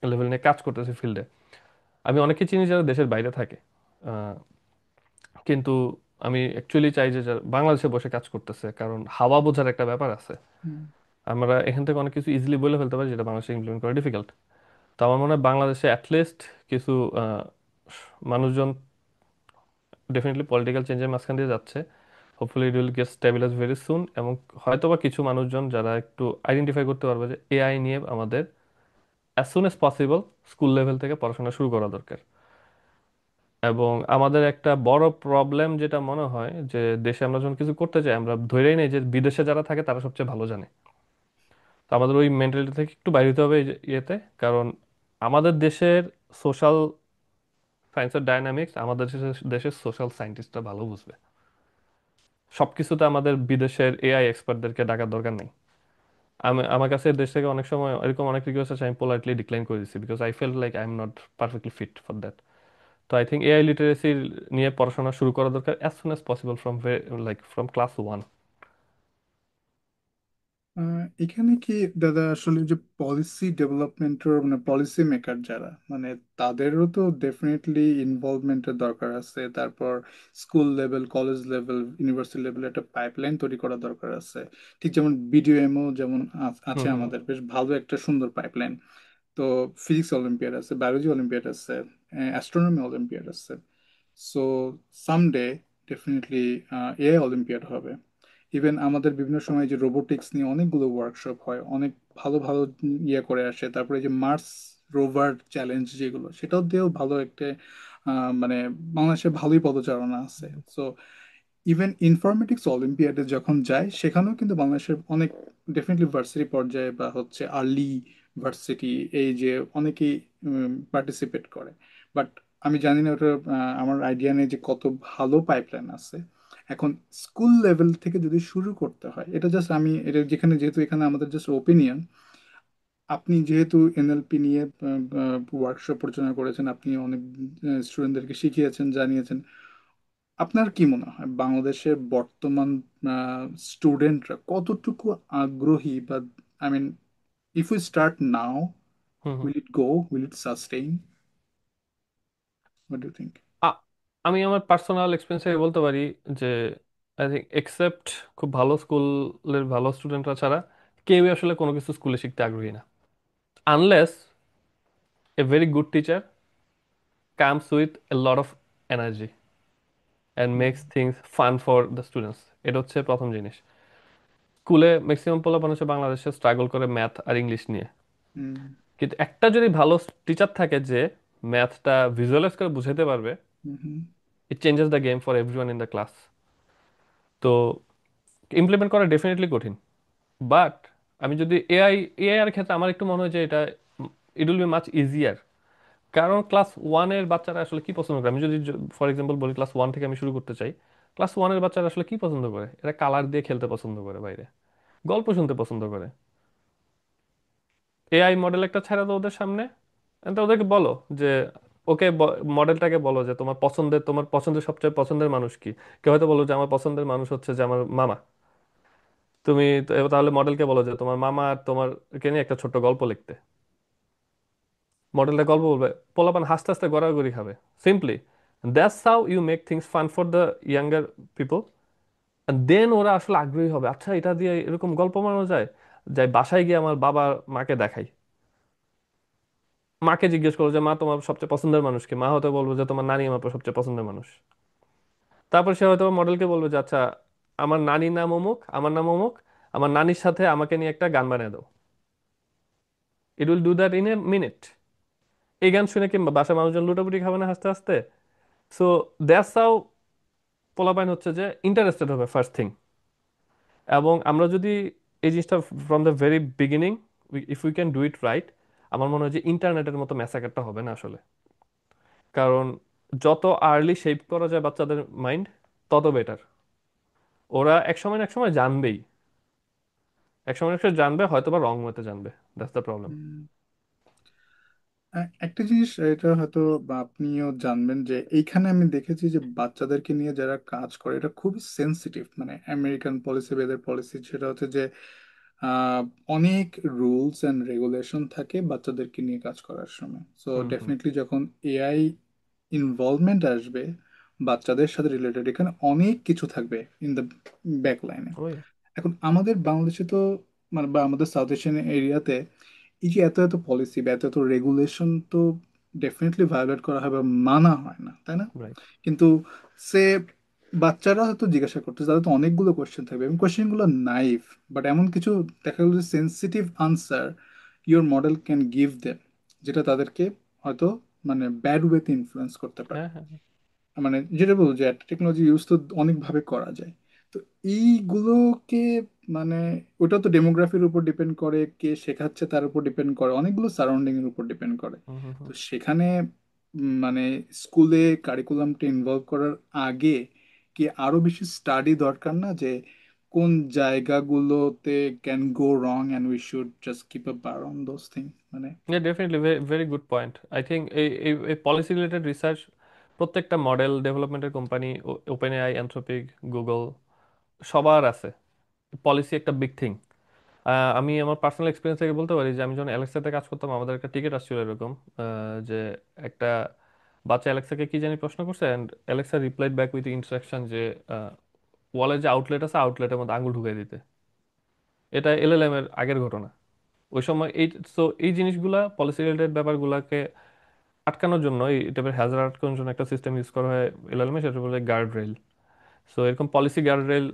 লেভেল নিয়ে কাজ করতেছে ফিল্ডে। আমি অনেকে চিনি যারা দেশের বাইরে থাকে, আহ, কিন্তু আমি অ্যাকচুয়ালি চাই যে যারা বাংলাদেশে বসে কাজ করতেছে, কারণ হাওয়া বোঝার একটা ব্যাপার আছে। হুম। আমরা এখান থেকে অনেক কিছু ইজিলি বলে ফেলতে পারি যেটা বাংলাদেশে ইমপ্লিমেন্ট করা ডিফিকাল্ট। তো আমার মনে হয় বাংলাদেশে অ্যাটলিস্ট কিছু মানুষজন ডেফিনেটলি পলিটিক্যাল চেঞ্জের মাঝখান দিয়ে যাচ্ছে। Hopefully it will get stabilize very soon. এবং হয়তোবা কিছু মানুষজন যারা একটু আইডেন্টিফাই করতে পারবে যে এআই নিয়ে আমাদের as soon as possible school level থেকে পড়াশোনা শুরু করা দরকার। এবং আমাদের একটা বড় প্রবলেম যেটা মনে হয় যে দেশে আমরা যখন কিছু করতে চাই আমরা ধরেই নেই যে বিদেশে যারা থাকে তারা সবচেয়ে ভালো জানে। তো আমাদের ওই মেন্টালিটি থেকে একটু বাইরে হতে হবে ইয়েতে। কারণ আমাদের দেশের সোশ্যাল সায়েন্সের ডায়নামিক্স আমাদের দেশের দেশের সোশ্যাল সায়েন্টিস্টরা ভালো বুঝবে। সবকিছুতে আমাদের বিদেশের এআই এক্সপার্টদেরকে ডাকার দরকার নেই। আমার কাছে দেশ থেকে অনেক সময় এরকম অনেক রিকোয়েস্ট আছে, আমি পোলাইটলি ডিক্লাইন করে দিচ্ছি because I feel like I am not perfectly fit for that. তো আই থিঙ্ক এআই লিটারেসি নিয়ে পড়াশোনা শুরু করা দরকার as soon as possible from like from class 1। এখানে কি দাদা আসলে যে পলিসি ডেভেলপমেন্টের মানে পলিসি মেকার যারা মানে তাদেরও তো ডেফিনেটলি ইনভলভমেন্টের দরকার আছে। তারপর school level, college level, university level একটা পাইপলাইন তৈরি করা দরকার আছে। ঠিক যেমন বিডিএমও যেমন হুম আছে, হুম আমাদের বেশ ভালো একটা সুন্দর পাইপলাইন। তো ফিজিক্স অলিম্পিয়াড আছে, বায়োলজি অলিম্পিয়াড আছে, অ্যাস্ট্রোনমি অলিম্পিয়াড আছে। So someday definitely AI olympiad হবে। ইভেন আমাদের বিভিন্ন সময় যে রোবোটিক্স নিয়ে অনেকগুলো ওয়ার্কশপ হয়, অনেক ভালো ভালো ইয়ে করে আসে। তারপরে যে মার্স রোভার চ্যালেঞ্জ যেগুলো, সেটাও দিয়েও ভালো একটা মানে বাংলাদেশে ভালোই পদচারণা আছে। সো ইভেন ইনফরমেটিক্স অলিম্পিয়াডে যখন যায় সেখানেও কিন্তু বাংলাদেশের অনেক ডেফিনেটলি ভার্সিটি পর্যায়ে বা হচ্ছে আর্লি ভার্সিটি এই যে অনেকেই পার্টিসিপেট করে। বাট আমি জানি না ওটা, আমার আইডিয়া নেই যে কত ভালো পাইপলাইন আছে। এখন স্কুল লেভেল থেকে যদি শুরু করতে হয়, এটা জাস্ট আমি এটা যেখানে যেহেতু এখানে আমাদের জাস্ট ওপিনিয়ন। আপনি যেহেতু এনএলপি নিয়ে ওয়ার্কশপ পরিচালনা করেছেন, আপনি অনেক স্টুডেন্টদেরকে শিখিয়েছেন, জানিয়েছেন। আপনার কি মনে হয় বাংলাদেশের বর্তমান স্টুডেন্টরা কতটুকু আগ্রহী বা I mean if you start now, hmm hmm. Will it go, will it sustain? What do think? Uh- আমি আমার পার্সোনাল এক্সপিরিয়েন্স থেকে বলতে পারি যে আই থিঙ্ক এক্সেপ্ট খুব ভালো স্কুলের ভালো স্টুডেন্টরা ছাড়া কেউই আসলে কোনো কিছু স্কুলে শিখতে আগ্রহী না, unless a very good teacher comes with a lot of energy and makes things fun for the students. এটা হচ্ছে প্রথম জিনিস। স্কুলে ম্যাক্সিমাম পোলাপান হচ্ছে বাংলাদেশে স্ট্রাগল করে ম্যাথ আর ইংলিশ নিয়ে। হুম কিন্তু একটা যদি ভালো টিচার থাকে যে ম্যাথটা ভিজুয়ালাইজ করে বুঝাইতে পারবে, hmm it changes the game for everyone in the class. তো ইমপ্লিমেন্ট করা ডেফিনেটলি কঠিন, বাট আমি যদি এআই এর ক্ষেত্রে আমার একটু মনে হয় যে এটা it will be much easier. কারণ ক্লাস 1-এর বাচ্চারা আসলে কি পছন্দ করে, আমি যদি ফর এক্সাম্পল বলি ক্লাস 1 থেকে আমি শুরু করতে চাই। ক্লাস 1-এর বাচ্চারা আসলে কি পছন্দ করে, এরা কালার দিয়ে খেলতে পছন্দ করে, বাইরে গল্প শুনতে পছন্দ করে। এআই মডেল একটা ছাড়া দাও ওদের সামনে, and ওদেরকে বলো যে ওকে, মডেলটাকে বলো যে তোমার পছন্দের সবচেয়ে পছন্দের মানুষ কি। কেউ হয়তো বলো যে আমার পছন্দের মানুষ হচ্ছে যে আমার মামা। তাহলে মডেলকে বলো যে তোমার মামা আর তোমার কে নিয়ে একটা ছোট্ট গল্প লিখতে। মডেলটা গল্প বলবে, পোলাপান হাসতে হাসতে গড়াগড়ি খাবে। Simply that's how you make things fun for the younger people. দেন ওরা আসলে আগ্রহী হবে, আচ্ছা এটা দিয়ে এরকম গল্প বানানো যায়। যাই বাসায় গিয়ে আমার বাবা মাকে দেখাই, মাকে জিজ্ঞেস করো যে মা তোমার সবচেয়ে পছন্দের মানুষ কি, মা হয়তো বলবো যে তোমার নানি আমার সবচেয়ে পছন্দের মানুষ। তারপর সে হয়তো মডেলকে বলবে যে আচ্ছা আমার নানির নাম অমুক, আমার নাম অমুক, আমার নানির সাথে আমাকে নিয়ে একটা গান বানিয়ে দাও। It will do that in a minute. এই গান শুনে কি বাসার মানুষজন লুটাপুটি খাবে না হাসতে হাসতে? সো দ্যাটস হাউ পোলাপাইন হচ্ছে যে ইন্টারেস্টেড হবে ফার্স্ট থিং। এবং আমরা যদি এই জিনিসটা from the very beginning, if we can do it right, আমার মনে হয় যে ইন্টারনেটের মতো ম্যাসাকারটা হবে না আসলে। কারণ যত আর্লি শেপ করা যায় বাচ্চাদের মাইন্ড, তত বেটার। ওরা এক সময় না এক সময় জানবেই, এক সময় না এক সময় জানবে, হয়তো বা রং মতে জানবে। That's the problem. একটা জিনিস এটা হয়তো বা আপনিও জানবেন যে এইখানে আমি দেখেছি যে বাচ্চাদেরকে নিয়ে যারা কাজ করে এটা খুবই সেন্সিটিভ, মানে আমেরিকান পলিসি বা এদের পলিসি সেটা হচ্ছে যে আহ, অনেক রুলস অ্যান্ড রেগুলেশন থাকে বাচ্চাদেরকে নিয়ে কাজ করার সময়। সো হুম হুম। ডেফিনেটলি যখন এআই ইনভলভমেন্ট আসবে বাচ্চাদের সাথে রিলেটেড, এখানে অনেক কিছু থাকবে ইন দ্য ব্যাক লাইনে। ওই। এখন আমাদের বাংলাদেশে তো মানে বা আমাদের সাউথ এশিয়ান এরিয়াতে এই যে এত এত পলিসি বা এত এত রেগুলেশন তো ডেফিনেটলি ভায়োলেট করা হয় বা মানা হয় না, তাই না? রাইট। কিন্তু সে বাচ্চারা হয়তো জিজ্ঞাসা করতেছে, তাদের তো অনেকগুলো কোয়েশ্চেন থাকবে এবং কোয়েশ্চেনগুলো নাইভ, বাট এমন কিছু দেখা গেলো যে sensitive answer your model can give them, যেটা তাদেরকে হয়তো মানে ব্যাড ওয়েতে ইনফ্লুয়েন্স করতে পারে। হ্যাঁ হ্যাঁ। মানে যেটা বলবো যে একটা টেকনোলজি ইউজ তো অনেকভাবে করা যায়। তো এইগুলোকে মানে ওটা তো ডেমোগ্রাফির উপর ডিপেন্ড করে, কে শেখাচ্ছে তার উপর ডিপেন্ড করে, অনেকগুলো সারাউন্ডিং এর উপর ডিপেন্ড করে। হুম হুম তো হুম। সেখানে মানে স্কুলে কারিকুলামটা ইনভলভ করার আগে কি আরো বেশি স্টাডি দরকার না, যে কোন জায়গাগুলোতে can go wrong and we should just keep a bar on those thing মানে। Yeah, definitely. Very, very good point. I think এই policy related research প্রত্যেকটা মডেল ডেভেলপমেন্টের company, open AI, Anthropic, Google, সবার আছে। পলিসি একটা big thing. আমি আমার personal experience থেকে বলতে পারি যে আমি যখন অ্যালেক্সাতে কাজ করতাম, আমাদের একটা টিকিট আসছিল এরকম, যে একটা বাচ্চা অ্যালেক্সাকে কি জানি প্রশ্ন করছে, and Alexa replied back with instruction যে ওয়ালের যে আউটলেট আছে, আউটলেটের মধ্যে আঙুল ঢুকিয়ে দিতে। এটা এলএলএম এর আগের ঘটনা। ওই সময় এই জিনিসগুলা, পলিসি রিলেটেড ব্যাপারগুলোকে আটকানোর জন্য, এই টাইপের হ্যাজার্ড আটকানোর জন্য একটা সিস্টেম ইউজ করা হয় এলএলএম এ, সেটা বলে গার্ড রেল। সো এরকম পলিসি গার্ড রেল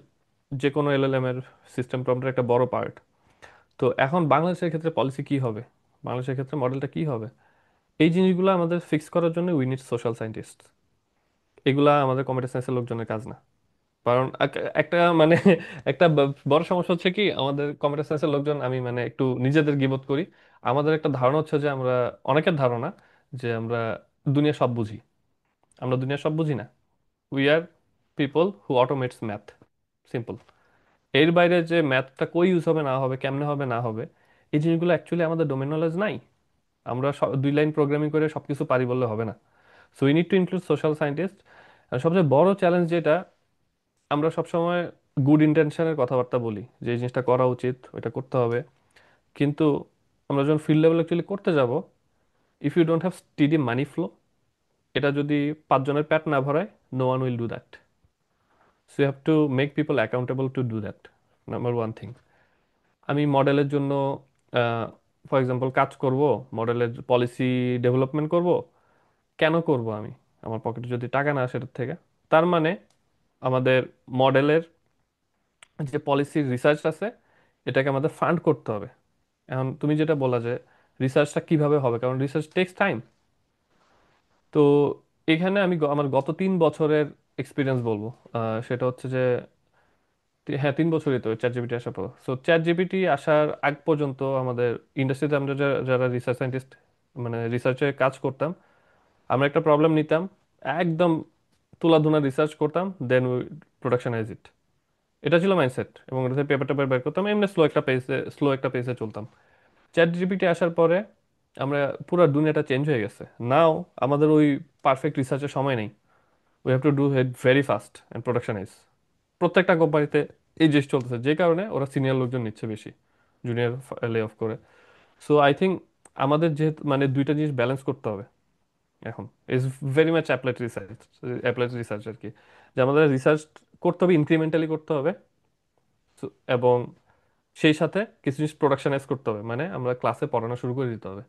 যে কোনো এলএলএম এর সিস্টেম প্রম্পটের একটা বড় পার্ট। তো এখন বাংলাদেশের ক্ষেত্রে পলিসি কি হবে, বাংলাদেশের ক্ষেত্রে মডেলটা কি হবে, এই জিনিসগুলো আমাদের ফিক্স করার জন্য উই নিড সোশ্যাল সায়েন্টিস্ট। এগুলা আমাদের কম্পিউটার সায়েন্সের লোকজনের কাজ না। কারণ একটা মানে একটা বড় সমস্যা হচ্ছে কি, আমাদের কম্পিউটার সায়েন্সের লোকজন, আমি মানে একটু নিজেদের গিবত করি, আমাদের একটা ধারণা হচ্ছে যে আমরা, অনেকের ধারণা যে আমরা দুনিয়া সব বুঝি। আমরা দুনিয়া সব বুঝি না। We are people who automates math, simple. এর বাইরে যে ম্যাথটা কই ইউজ হবে না হবে, কেমনে হবে না হবে, এই জিনিসগুলো অ্যাকচুয়ালি আমাদের ডোমেন নলেজ নাই। আমরা দুই লাইন প্রোগ্রামিং করে সবকিছু পারি বললে হবে না। So we need to include social scientist. আর সবচেয়ে বড় চ্যালেঞ্জ যেটা, আমরা সবসময় গুড ইন্টেনশনের কথাবার্তা বলি যে এই জিনিসটা করা উচিত, ওইটা করতে হবে, কিন্তু আমরা যখন ফিল্ড লেভেল অ্যাকচুয়ালি করতে যাব, if you don't have steady money flow, এটা যদি পাঁচজনের পেট না ভরায়, no one will do that. So you have to make people accountable to do that, number one thing. আমি মডেলের জন্য ফর এক্সাম্পল কাজ করব, মডেলের পলিসি ডেভেলপমেন্ট করব, কেন করব আমি? আমার পকেটে যদি টাকা না আসে এটার থেকে, তার মানে আমাদের মডেলের যে পলিসির রিসার্চ আছে, এটাকে আমাদের ফান্ড করতে হবে। এখন তুমি যেটা বলা যে রিসার্চটা কিভাবে হবে, কারণ রিসার্চ টেক্স টাইম। তো এখানে আমি আমার গত 3 বছরের এক্সপিরিয়েন্স বলবো। সেটা হচ্ছে যে হ্যাঁ, 3 বছরই তো চ্যাট জিপিটি আসার পর। সো চ্যাট জিপিটি আসার আগ পর্যন্ত আমাদের ইন্ডাস্ট্রিতে আমরা যারা রিসার্চ সায়েন্টিস্ট, মানে রিসার্চে কাজ করতাম, আমরা একটা প্রবলেম নিতাম, একদম তুলাধুনা রিসার্চ করতাম, দেন উই প্রোডাকশনাইজ ইট। এটা ছিল মাইন্ডসেট, এবং এটা পেপার টেপার বের করতাম, এমনি স্লো একটা পেসে চলতাম। চ্যাট জিপিটি আসার পরে আমরা, পুরো দুনিয়াটা চেঞ্জ হয়ে গেছে। নাও আমাদের ওই পারফেক্ট রিসার্চের সময় নেই। We have to do it very fast and productionize. প্রত্যেকটা কোম্পানিতে এই জিনিস চলতেছে, যে কারণে ওরা সিনিয়র লোকজন নিচ্ছে বেশি, জুনিয়র লে অফ করে। সো আই থিঙ্ক আমাদের যেহেতু মানে দুইটা জিনিস ব্যালেন্স করতে হবে এখন, is very much applied research আর কি। যে আমাদের রিসার্চ করতে হবে, ইনক্রিমেন্টালি করতে হবে। এবং সেই সাথে কিছু জিনিস প্রোডাকশনাইজ করতে হবে, মানে আমরা ক্লাসে পড়ানো শুরু করে দিতে হবে,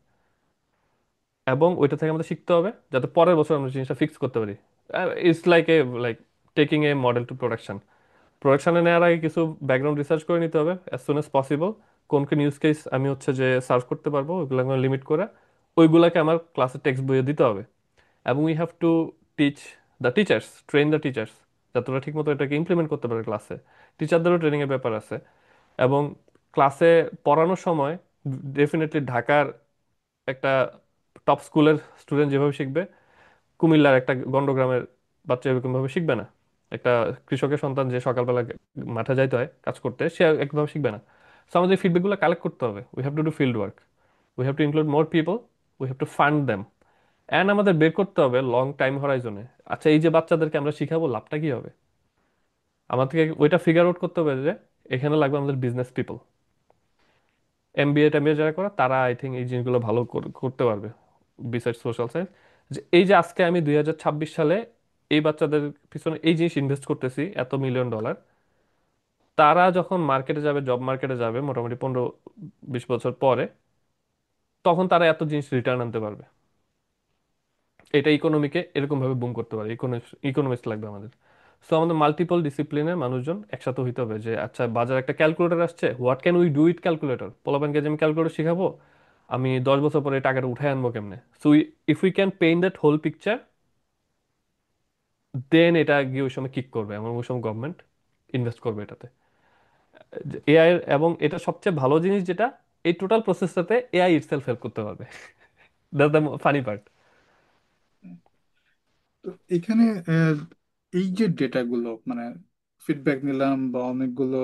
এবং ওইটা থেকে আমাদের শিখতে হবে যাতে পরের বছর আমরা জিনিসটা ফিক্স করতে পারি। It's like taking a model to production. প্রোডাকশনে নেওয়ার আগে কিছু ব্যাকগ্রাউন্ড রিসার্চ করে নিতে হবে অ্যাজ সুন অ্যাজ পসিবল। কোন কোন ইউজ কেস আমি হচ্ছে যে সার্চ করতে পারবো ওইগুলো লিমিট করে ওইগুলাকে আমার ক্লাসের টেক্সট বইয়ে দিতে হবে। এবং we have to teach the teachers, train the teachers, যাতে ওরা ঠিকমতো এটাকে ইমপ্লিমেন্ট করতে পারে ক্লাসে। টিচারদেরও ট্রেনিংয়ের ব্যাপার আছে। এবং ক্লাসে পড়ানোর সময় ডেফিনেটলি ঢাকার একটা টপ স্কুলের স্টুডেন্ট যেভাবে শিখবে, কুমিল্লার একটা গন্ডগ্রামের বাচ্চা এরকম ভাবে শিখবে না। একটা কৃষকের সন্তান যে সকালবেলা মাঠে যাইতে হয় কাজ করতে, সে একভাবে শিখবে না। সো আমাদের ফিডব্যাকগুলো কালেক্ট করতে হবে, we have to do field work, we have two include more people, we have two fund them. And আমাদের বের করতে হবে লং টাইম হরাইজনে, আচ্ছা এই যে বাচ্চাদেরকে আমরা শিখাবো লাভটা কি হবে। আমাদেরকে ওইটা ফিগার আউট করতে হবে যে এখানে লাগবে আমাদের বিজনেস পিপল। এমবিএ টেমবিএ যারা করে তারা আই থিঙ্ক এই জিনিসগুলো ভালো করতে পারবে বিসাইড সোশ্যাল সায়েন্স। যে এই যে আজকে আমি 2026 সালে এই বাচ্চাদের পিছনে এই জিনিস ইনভেস্ট করতেছি $1 মিলিয়ন, তারা যখন মার্কেটে যাবে, জব মার্কেটে যাবে মোটামুটি 15-20 বছর পরে, তখন তারা এত জিনিস রিটার্ন আনতে পারবে। এটা ইকোনমিকে এরকম ভাবে বুম করতে পারে। ইকোনমিক্স লাগবে আমাদের। সো আমাদের মাল্টিপল ডিসিপ্লিনের মানুষজন একসাথে হইতে হবে যে আচ্ছা বাজার একটা ক্যালকুলেটর আসছে, what can we do with calculator. পোলাপানকে যে আমি ক্যালকুলেটর শিখাবো, আমি 10 বছর পরে এই টাকাটা উঠায় আনবো কেমনে। So if we can paint that whole picture, then এটা গিয়ে ওই সময় কিক করবে এবং ওই সময় গভর্নমেন্ট ইনভেস্ট করবে এটাতে। এআই এবং এটা সবচেয়ে ভালো জিনিস যেটা, এই টোটাল প্রসেসটাতে এআই ইটসেলফ হেল্প করতে পারবে। That's the funny part. তো এখানে এই যে ডেটাগুলো মানে ফিডব্যাক নিলাম বা অনেকগুলো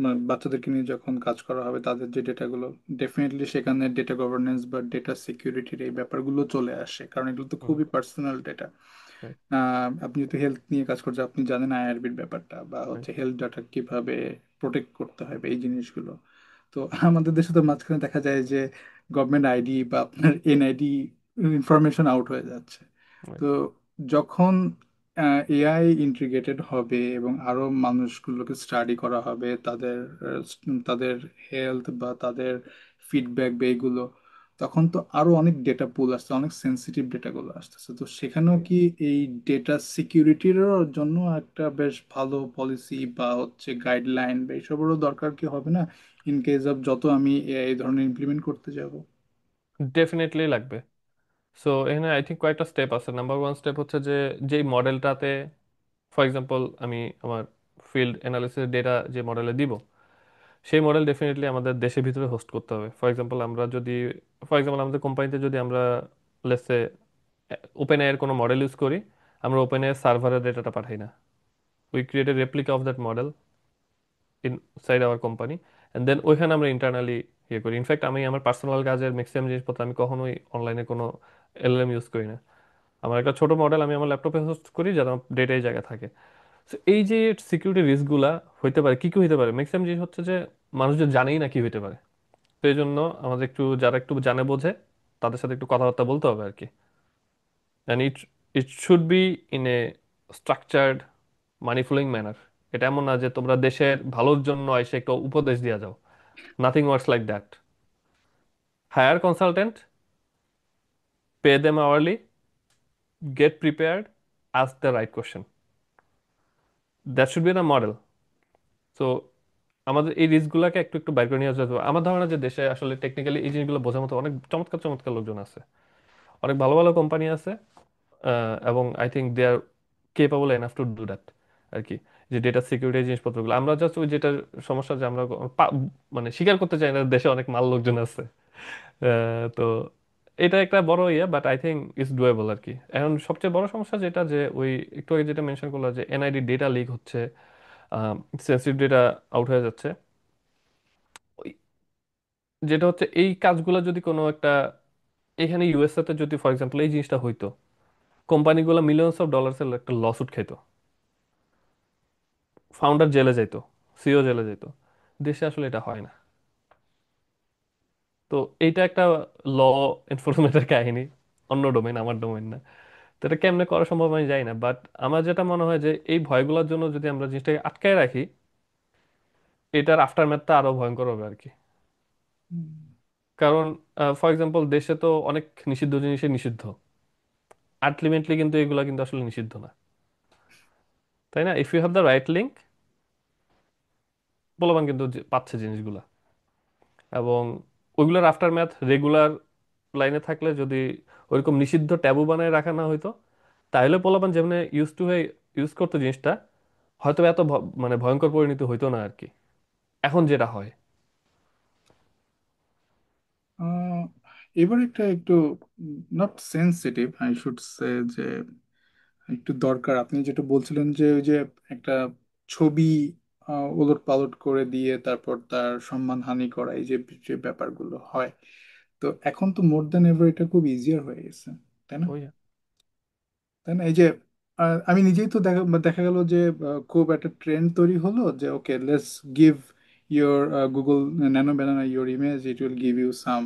মানে বাচ্চাদেরকে নিয়ে যখন কাজ করা হবে তাদের যে ডেটাগুলো, ডেফিনেটলি সেখানে ডেটা গভর্নেন্স বা ডেটা সিকিউরিটির এই ব্যাপারগুলো চলে আসে, কারণ এগুলো তো খুবই পার্সোনাল ডেটা। রাইট, আপনি যদি হেলথ নিয়ে কাজ করছেন, আপনি জানেন আইআরবির ব্যাপারটা বা রাইট। হচ্ছে হেলথ ডাটা কিভাবে প্রোটেক্ট করতে হবে এই জিনিসগুলো। তো আমাদের দেশে তো মাঝখানে দেখা যায় যে গভর্নমেন্ট আইডি বা আপনার এনআইডি ইনফরমেশন আউট হয়ে যাচ্ছে। তো যখন এআই ইন্টিগ্রেটেড হবে এবং আরো মানুষগুলোকে স্টাডি করা হবে, তাদের হেলথ বা তাদের ফিডব্যাক বা এগুলো, তখন তো আরো অনেক ডেটা পুল আসছে, অনেক সেন্সিটিভ ডেটাগুলো আসতেছে। তো সেখানেও কি এই ডেটা সিকিউরিটির জন্য একটা বেশ ভালো পলিসি বা হচ্ছে গাইডলাইন বা এইসবেরও দরকার কি হবে না, ইন কেস অফ যত আমি এই ধরনের ইমপ্লিমেন্ট করতে যাব? ডেফিনেটলি লাগবে। সো এখানে আই থিঙ্ক কয়েকটা স্টেপ আছে। নাম্বার ওয়ান স্টেপ হচ্ছে যে যেই মডেলটাতে, ফর এক্সাম্পল আমি আমার ফিল্ড অ্যানালিসিস ডেটা যে মডেলে দিব, সেই মডেল ডেফিনেটলি আমাদের দেশের ভিতরে হোস্ট করতে হবে। ফর এক্সাম্পল আমরা যদি, ফর এক্সাম্পল আমাদের কোম্পানিতে যদি আমরা লেটসে ওপেন এর কোনো মডেল ইউজ করি, আমরা ওপেন এর সার্ভারের ডেটাটা পাঠাই না। We create a replica of that model inside our company, and then ওইখানে আমরা ইন্টারনালি ইয়ে করি। ইনফ্যাক্ট আমি আমার পার্সোনাল কাজের ম্যাক্সিমাম জিনিসপত্র আমি কখনোই অনলাইনে কোনো এলএলএম ইউজ করি না। আমার একটা ছোট মডেল আমি আমার ল্যাপটপে হোস্ট করি যাতে আমার ডেটা এই জায়গায় থাকে। So, এই যে সিকিউরিটি রিস্কগুলা হইতে পারে, কি কি হইতে পারে, ম্যাক্সিমাম জিনিস হচ্ছে যে মানুষজন জানেই না কি হইতে পারে। তো এই জন্য আমাদের একটু, যারা একটু জানে বোঝে তাদের সাথে একটু কথাবার্তা বলতে হবে আর কি। And it should be in a structured money flowing manner. এটা এমন না যে তোমরা দেশের ভালোর জন্য এসে একটু উপদেশ দিয়ে যাও। Nothing works like that. Hire consultant, pay them hourly, get prepared, ask the right question. That should be the model. So আমাদের এই রিস্কগুলোকে একটু একটু বাইর করে নিয়ে আসতে হবে। আমার ধারণা যে দেশে আসলে টেকনিক্যালি এই জিনিসগুলো বোঝার মতো অনেক চমৎকার চমৎকার লোকজন আছে, অনেক ভালো ভালো কোম্পানি আছে। এবং I think they are capable enough to do that আর কি। যে ডেটা সিকিউরিটি জিনিসপত্রগুলো আমরা জাস্ট ওই যেটা সমস্যা যে আমরা মানে স্বীকার করতে চাই না দেশে অনেক মাল লোকজন আছে। তো এটা একটা বড় ইয়ে, but I think it's doable আর কি। এখন সবচেয়ে বড় সমস্যা যেটা, যে ওই একটু আগে যেটা মেনশন করলো যে এনআইডি ডেটা লিক হচ্ছে, সেন্সিটিভ ডেটা আউট হয়ে যাচ্ছে, ওই যেটা হচ্ছে এই কাজগুলো যদি কোনো একটা, এখানে ইউএসএ তে যদি ফর এক্সাম্পল এই জিনিসটা হইতো, কোম্পানিগুলো মিলিয়নস অফ ডলার্স এর একটা লসুট খেতো, ফাউন্ডার জেলে যাইতো, সিও জেলে যাইতো। দেশে আসলে এটা হয় না। তো এইটা একটা ল এনফোর্সমেন্টের কাহিনী, অন্য ডোমেন, আমার ডোমেন না। তো এটা কেমনে করা সম্ভব আমি জানি না, বাট আমার যেটা মনে হয় যে এই ভয়গুলোর জন্য যদি আমরা জিনিসটাকে আটকায় রাখি, এটার আফটারম্যাথটা আরো ভয়ঙ্কর হবে আর কি। কারণ ফর এক্সাম্পল দেশে তো অনেক নিষিদ্ধ জিনিসই নিষিদ্ধ, আলটিমেটলি কিন্তু এগুলা কিন্তু আসলে নিষিদ্ধ না, তাই না? If you have the right link, পোলাপান কিন্তু পাচ্ছে জিনিসগুলা। এবং ওইগুলোর আফটার ম্যাথ রেগুলার লাইনে থাকলে, যদি ওইরকম নিষিদ্ধ ট্যাবু বানায় রাখা না হইতো, তাহলে পোলাপান যেমনি ইউজ টু হয়ে ইউজ করতো জিনিসটা, হয়তো এত মানে ভয়ঙ্কর পরিণতি হইতো না আর কি, এখন যেটা হয়। আহ, এবার একটা একটু not sensitive I should say, যে একটু দরকার। আপনি যেটা বলছিলেন যে ওই যে একটা ছবি ওলট পালট করে দিয়ে তারপর তার সম্মানহানি করা, এই যে যে ব্যাপারগুলো হয়, তো এখন তো মোর দ্যান এভার এটা খুব ইজিয়ার হয়ে গেছে, তাই না? ওই তাই না? এই যে আমি নিজেই তো দেখা দেখা গেল যে খুব একটা ট্রেন্ড তৈরি হলো যে okay let's give your Google nano banana your image, it will give you some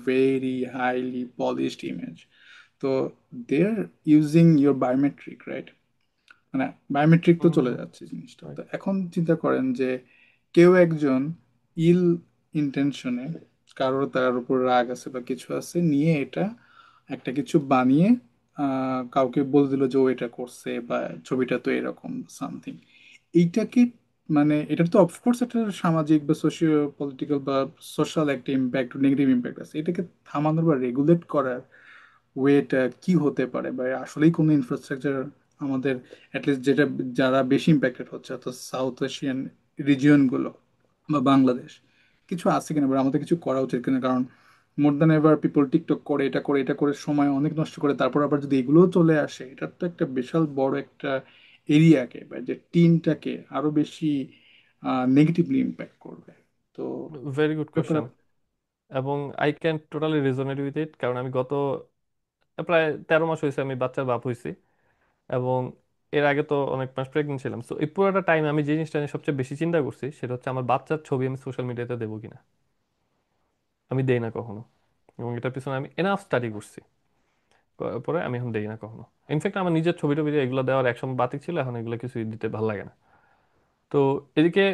very highly polished image. তো they are using your biometric, right? মানে বায়োমেট্রিক তো হুম চলে হুম যাচ্ছে জিনিসটা। right. তো এখন চিন্তা করেন যে কেউ একজন ইল ইন্টেনশনে, কারোর তার উপর রাগ আছে বা কিছু আছে নিয়ে এটা একটা কিছু বানিয়ে কাউকে বলে দিল যে ও এটা করছে বা ছবিটা তো এরকম সামথিং। এইটাকে মানে এটার তো অফকোর্স একটা সামাজিক বা সোশিও পলিটিক্যাল বা সোশ্যাল একটা ইম্প্যাক্ট, নেগেটিভ ইম্প্যাক্ট আছে। এটাকে থামানোর বা রেগুলেট করার ওয়েটা কি হতে পারে, বা আসলেই কোনো ইনফ্রাস্ট্রাকচার আমাদের অ্যাটলিস্ট যেটা, যারা বেশি ইম্প্যাক্টেড হচ্ছে অর্থাৎ সাউথ এশিয়ান রিজিয়নগুলো বা বাংলাদেশ, কিছু আছে কিনা বা আমাদের কিছু করা উচিত কিনা? কারণ more than ever people TikTok করে, এটা করে এটা করে সময় অনেক নষ্ট করে, তারপর আবার যদি এগুলোও চলে আসে, এটার তো একটা বিশাল বড় একটা এরিয়াকে বা যে টিমটাকে আরো বেশি নেগেটিভলি ইম্প্যাক্ট করবে। তো ভেরি গুড ব্যাপার। কোয়েশ্চেন। এবং I can totally resonate with it, কারণ আমি গত প্রায় 13 মাস হয়েছে আমি বাচ্চার বাপ হয়েছি। এবং এর আগে তো অনেক মাস প্রেগনেন্ট ছিলাম। সো এই পুরোটা টাইম আমি যে জিনিসটা নিয়ে সবচেয়ে বেশি চিন্তা করছি সেটা হচ্ছে আমার বাচ্চার ছবি আমি সোশ্যাল মিডিয়াতে দেবো কিনা। আমি দেই না কখনো, এবং এটার পিছনে আমি এনাফ স্টাডি করছি, করার পরে আমি এখন দেই না কখনো। ইনফ্যাক্ট আমার নিজের ছবি টবি এগুলো দেওয়ার একসময় বাতিক ছিল, এখন এগুলো কিছু দিতে ভালো লাগে না। তো এদিকে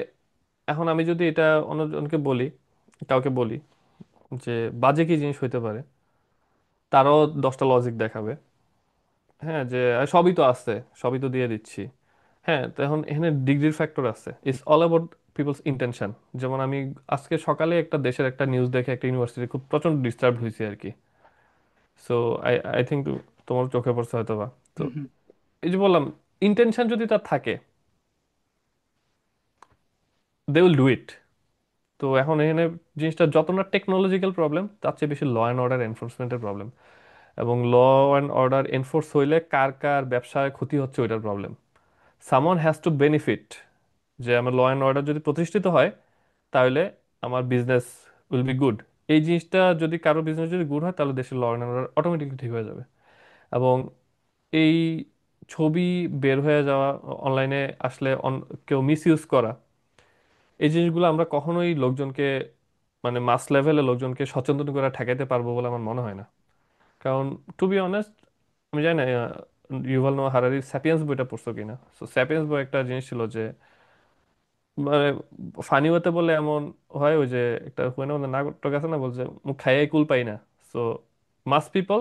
এখন আমি যদি এটা অন্যজনকে বলি, কাউকে বলি যে বাজে কি জিনিস হইতে পারে, তারও 10টা লজিক দেখাবে। হ্যাঁ, যে সবই তো আছে, সবই তো দিয়ে দিচ্ছি। হ্যাঁ, তো এখন এখানে ডিগ্রির ফ্যাক্টর আছে, it's all about people's intention. যেমন আমি আজকে সকালে একটা দেশের একটা নিউজ দেখে একটা ইউনিভার্সিটি খুব প্রচন্ড ডিস্টার্ব হয়েছে আর কি। সো আই আই থিঙ্ক তোমার চোখে পড়ছে হয়তো বা। তো হুম হুম। এই যে বললাম, ইন্টেনশন যদি তার থাকে, দে উইল ডু ইট। তো এখন এখানে জিনিসটা যত না টেকনোলজিক্যাল প্রবলেম, তার চেয়ে বেশি ল অ্যান্ড অর্ডার এনফোর্সমেন্টের প্রবলেম। এবং ল অ্যান্ড অর্ডার এনফোর্স হইলে কার কার ব্যবসায় ক্ষতি হচ্ছে ওইটার problem. Someone has to benefit. যে আমার ল অ্যান্ড অর্ডার যদি প্রতিষ্ঠিত হয়, তাহলে আমার বিজনেস উইল বি গুড। এই জিনিসটা যদি কারো বিজনেস যদি গুড হয়, তাহলে দেশের ল অ্যান্ড অর্ডার অটোমেটিকলি ঠিক হয়ে যাবে। এবং এই ছবি বের হয়ে যাওয়া, অনলাইনে আসলে কেউ মিস ইউজ করা, এই জিনিসগুলো আমরা কখনোই লোকজনকে, মানে মাস লেভেলে লোকজনকে সচেতন করে ঠেকাইতে পারবো বলে আমার মনে হয় না। কারণ টু বি অনেস্ট, আমি জানি না ইউভাল নোয়া হারারির স্যাপিয়েন্স বইটা পড়ছো কিনা। সো স্যাপিয়েন্স বই একটা জিনিস ছিল যে, মানে ফানি ওয়েতে বলে এমন হয়, ওই যে একটা হুয়েন মধ্যে নাটক আছে না, বলছে মুখ খাইয়াই কুল পাই না। সো মাস পিপল,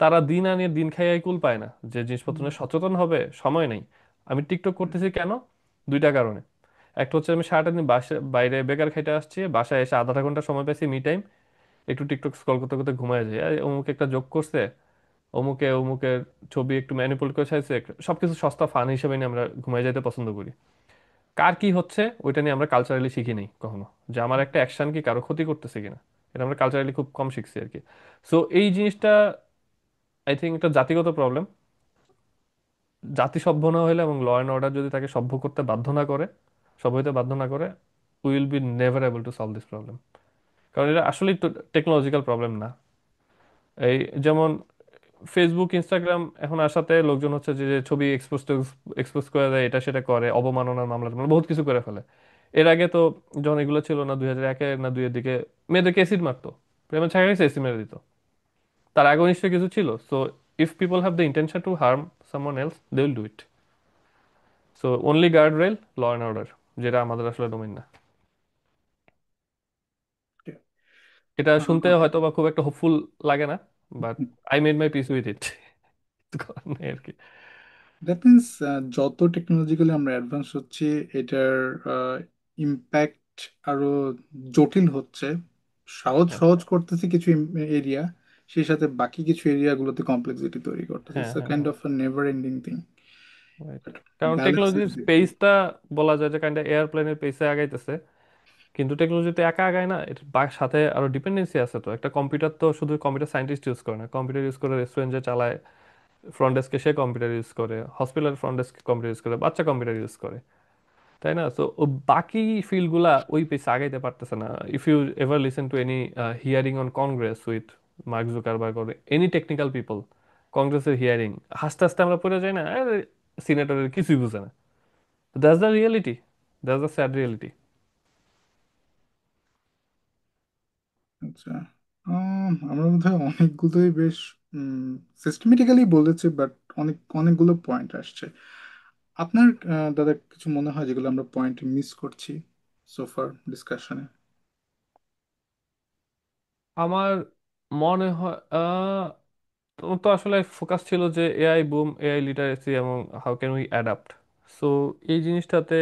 তারা দিন আনিয়ে দিন খাইয়াই কুল পায় না, যে জিনিসপত্র নিয়ে সচেতন হবে সময় নেই। আমি টিকটক করতেছি কেন? দুইটা কারণে। একটা হচ্ছে আমি সারাটা দিন বাইরে বেকার খাইতে আসছি, বাসায় এসে আধা ঘন্টা সময় পাইছি মি টাইম, একটু টিকটক স্ক্রল করতে করতে ঘুমায় যায়। অমুকে একটা যোগ করছে, অমুকে অমুকের ছবি একটু ম্যানিপুলেট করে চাইছে, সবকিছু সস্তা ফান হিসেবে নিয়ে আমরা ঘুমাই যেতে পছন্দ করি। কার কি হচ্ছে ওইটা নিয়ে আমরা কালচারালি শিখি নাই কখনো, যে আমার একটা অ্যাকশন কি কারো ক্ষতি করতেছে কিনা। এটা আমরা কালচারালি খুব কম শিখছি আর কি। সো এই জিনিসটা আই থিঙ্ক একটা জাতিগত প্রবলেম। জাতি সভ্য না হলে এবং ল অ্যান্ড অর্ডার যদি তাকে সভ্য করতে বাধ্য না করে, সভ্য হতে বাধ্য না করে, will be never able to solve this problem. কারণ এটা আসলেই টেকনোলজিক্যাল প্রবলেম না। এই যেমন ফেসবুক ইনস্টাগ্রাম এখন আসাতে লোকজন হচ্ছে যে যে ছবি এক্সপোজ করে দেয়, এটা সেটা করে, অবমাননার মামলা টামলা বহুত কিছু করে ফেলে। এর আগে তো যখন এগুলো ছিল না, 2001 না 2 এর দিকে, মেয়েদেরকে অ্যাসিড মারতো, প্রেমে ছাড়া গেছে অ্যাসিড মেরে দিত। তার আগে নিশ্চয়ই কিছু ছিল। So if people have the intention to harm someone else, they will do it. So only guard rail, law and order, যেটা আমাদের আসলে ডোমেইন না। এটা শুনতে হয়তো বা খুব একটা হোপফুল লাগে না, but I made my piece with it. করার নেই আর কি। দ্যাট মিনস যত টেকনোলজিক্যালি আমরা অ্যাডভান্স হচ্ছি, এটার ইম্প্যাক্ট আরো জটিল হচ্ছে, সহজ হ্যাঁ, সহজ করতেছে কিছু এরিয়া, সেই সাথে বাকি কিছু এরিয়াগুলোতে কমপ্লেক্সিটি তৈরি করতেছে। হ্যাঁ, ইটস আ হ্যাঁ, কাইন্ড হ্যাঁ, of a never ending thing. Right. কারণ ব্যালেন্স ইজ টেকনোলজির ডিফিকাল্ট। স্পেসটা বলা যায় যে কাইন্ডা এয়ারপ্লেনের পেসে আগাইতেছে, কিন্তু টেকনোলজি তো একা আগায় না, এর সাথে আরো ডিপেন্ডেন্সি আছে। তো একটা কম্পিউটার তো শুধু কম্পিউটার সায়েন্টিস্ট ইউজ করে না, কম্পিউটার ইউজ করে রেস্টুরেন্ট যে চালায়, ফ্রন্ট ডেস্কে সে কম্পিউটার ইউজ করে, হসপিটালের ফ্রন্ট ডেস্ক কম্পিউটার ইউজ করে, বাচ্চা কম্পিউটার ইউজ করে, তাই না? তো ও বাকি ফিল্ডগুলা ওই পেসে আগাইতে পারতেছে না। If you ever listen to any hearing on Congress with Mark Zuckerberg or any technical people, কংগ্রেসের হিয়ারিং হাসতে হাসতে আমরা পড়ে যাই না, সিনেটরের কিছুই বুঝে না। That's the reality, that's the sad reality. আচ্ছা, আমরা বোধহয় অনেকগুলোই বেশ সিস্টেমেটিক্যালি বলেছি, বাট অনেকগুলো পয়েন্ট আসছে। আপনার দাদা কিছু মনে হয় যেগুলো আমরা পয়েন্ট মিস করছি সোফার ডিসকাশনে? আমার মনে হয় তো তো আসলে ফোকাস ছিল যে এআই বুম, এআই লিটারেসি এবং how can we adapt. So এই জিনিসটাতে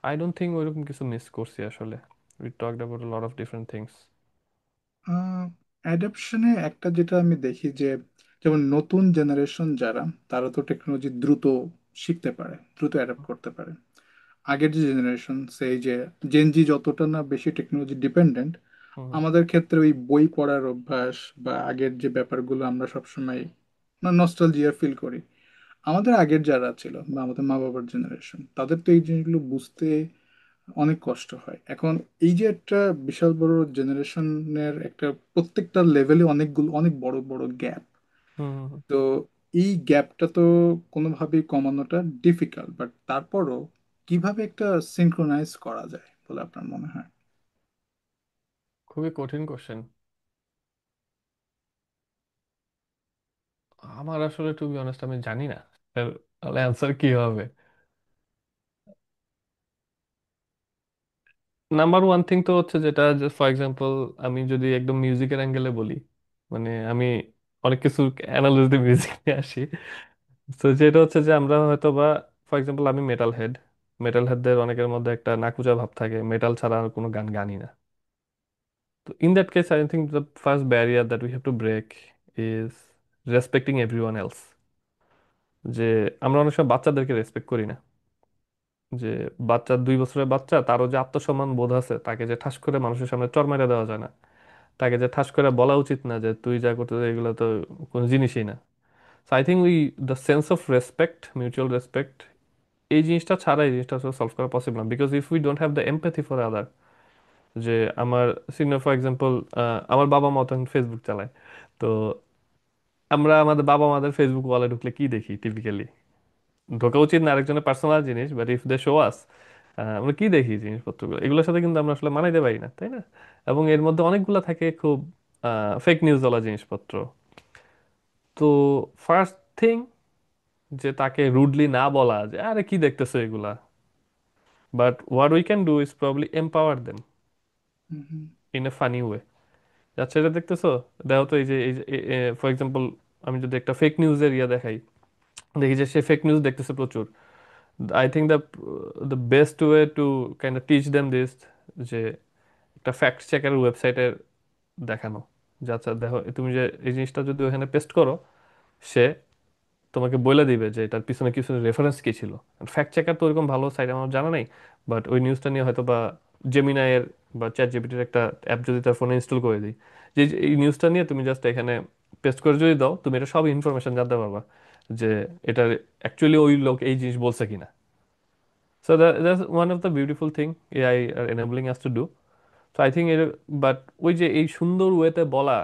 আই ডোন্ট থিঙ্ক ওইরকম কিছু মিস করছি আসলে। We talked about lot of different things. অ্যাডাপশনে একটা যেটা আমি দেখি যে, যেমন নতুন জেনারেশন যারা, তারা তো টেকনোলজি দ্রুত শিখতে পারে, দ্রুত অ্যাডাপ্ট করতে পারে। আগের যে জেনারেশন, সেই যে জেনজি যতটা না বেশি টেকনোলজি ডিপেন্ডেন্ট, হুম, আমাদের ক্ষেত্রে ওই বই পড়ার অভ্যাস বা আগের যে ব্যাপারগুলো আমরা সবসময় নস্টালজিয়া ফিল করি, আমাদের আগের যারা ছিল বা আমাদের মা বাবার জেনারেশন, তাদের তো এই জিনিসগুলো বুঝতে অনেক কষ্ট হয়। এখন এই যে একটা বিশাল বড় জেনারেশনের একটা, প্রত্যেকটা লেভেলে অনেক বড় বড় গ্যাপ। হুম, হুম, হুম। তো এই গ্যাপটা তো কোনোভাবেই কমানোটা ডিফিকাল্ট, বাট তারপরও কিভাবে একটা সিনক্রোনাইজ করা যায় বলে আপনার মনে হয়? খুবই কঠিন কোশ্চেন। আমার আসলে টু বি অনেস্ট আমি জানি না এর তাহলে অ্যান্সার কি হবে। নাম্বার ওয়ান থিং তো হচ্ছে যেটা, যে ফর এক্সাম্পল আমি যদি একদম মিউজিকের অ্যাঙ্গেলে বলি, মানে আমি অনেক কিছু অ্যানালিসিস দিয়ে মিউজিক নিয়ে আসি। তো যেটা হচ্ছে যে আমরা হয়তো বা, ফর এক্সাম্পল আমি মেটাল হেডদের অনেকের মধ্যে একটা নাকুচা ভাব থাকে, মেটাল ছাড়া আর কোনো গান গানি না। তো in that case I think the first barrier that we have to break is respecting everyone else. যে আমরা অনেক সময় বাচ্চাদেরকে রেসপেক্ট করি না। যে বাচ্চা, 2 বছরের বাচ্চা, তারও যে আত্মসম্মান বোধ আছে, তাকে যে ঠাস করে মানুষের সামনে চড় মেরে দেওয়া যায় না, তাকে যে ঠাস করে বলা উচিত না যে তুই যা করতেছিস এগুলো তো কোনো জিনিসই না। So I think we, the sense of respect, mutual respect, এই জিনিসটা ছাড়া এই জিনিসটা আসলে সলভ করা পসিবল না। Because if we don't have the empathy for other, যে আমার সিনিয়র ফর এক্সাম্পল, আমার বাবা মা তখন ফেসবুক চালায়। তো আমরা আমাদের বাবা মাদের ফেসবুক ওয়ালে ঢুকলে কি দেখি টিপিক্যালি? ঢোকা উচিত না আরেকজনের পার্সোনাল জিনিস, but if they show us, আমরা কি দেখি জিনিসপত্রগুলো, এগুলোর সাথে কিন্তু আমরা আসলে মানাইতে পারি না, তাই না? এবং এর মধ্যে অনেকগুলো থাকে খুব ফেক নিউজ ওয়ালা জিনিসপত্র। তো ফার্স্ট থিং, যে তাকে রুডলি না বলা যে আরে কি দেখতেছো এগুলা, but what we can do is probably empower them hmm, hmm, in a funny way. আচ্ছা, এটা দেখতেছো, দেখো তো এই যে ফর এক্সাম্পল আমি যদি একটা ফেক নিউজের ইয়ে দেখাই, দেখি যে সে ফেক নিউজ দেখতেছে প্রচুর। I think the best way to kind of teach them this, যে একটা ফ্যাক্ট চেকার ওয়েবসাইটের দেখানো, যে আচ্ছা দেখো, তুমি যে এই জিনিসটা যদি ওখানে পেস্ট করো, সে তোমাকে বলে দিবে যে এটার পিছনে কিছু রেফারেন্স কি ছিল। ফ্যাক্ট চেকার তো ওরকম ভালো সাইট আমার জানা নেই, বাট ওই নিউজটা নিয়ে হয়তো বা জেমিনাই এর বা চ্যাট জিপিটির একটা অ্যাপ যদি তার ফোনে ইনস্টল করে দিই, যে যে এই নিউজটা নিয়ে তুমি জাস্ট এখানে পেস্ট করে যদি দাও, তুমি এটা সব ইনফরমেশন জানতে পারবা, যে এটা অ্যাকচুয়ালি ওই লোক এই জিনিস বলছে কিনা। So that's one of the beautiful thing AI are enabling us to do. তো আই থিঙ্ক এর, বাট ওই যে এই সুন্দর ওয়েতে বলা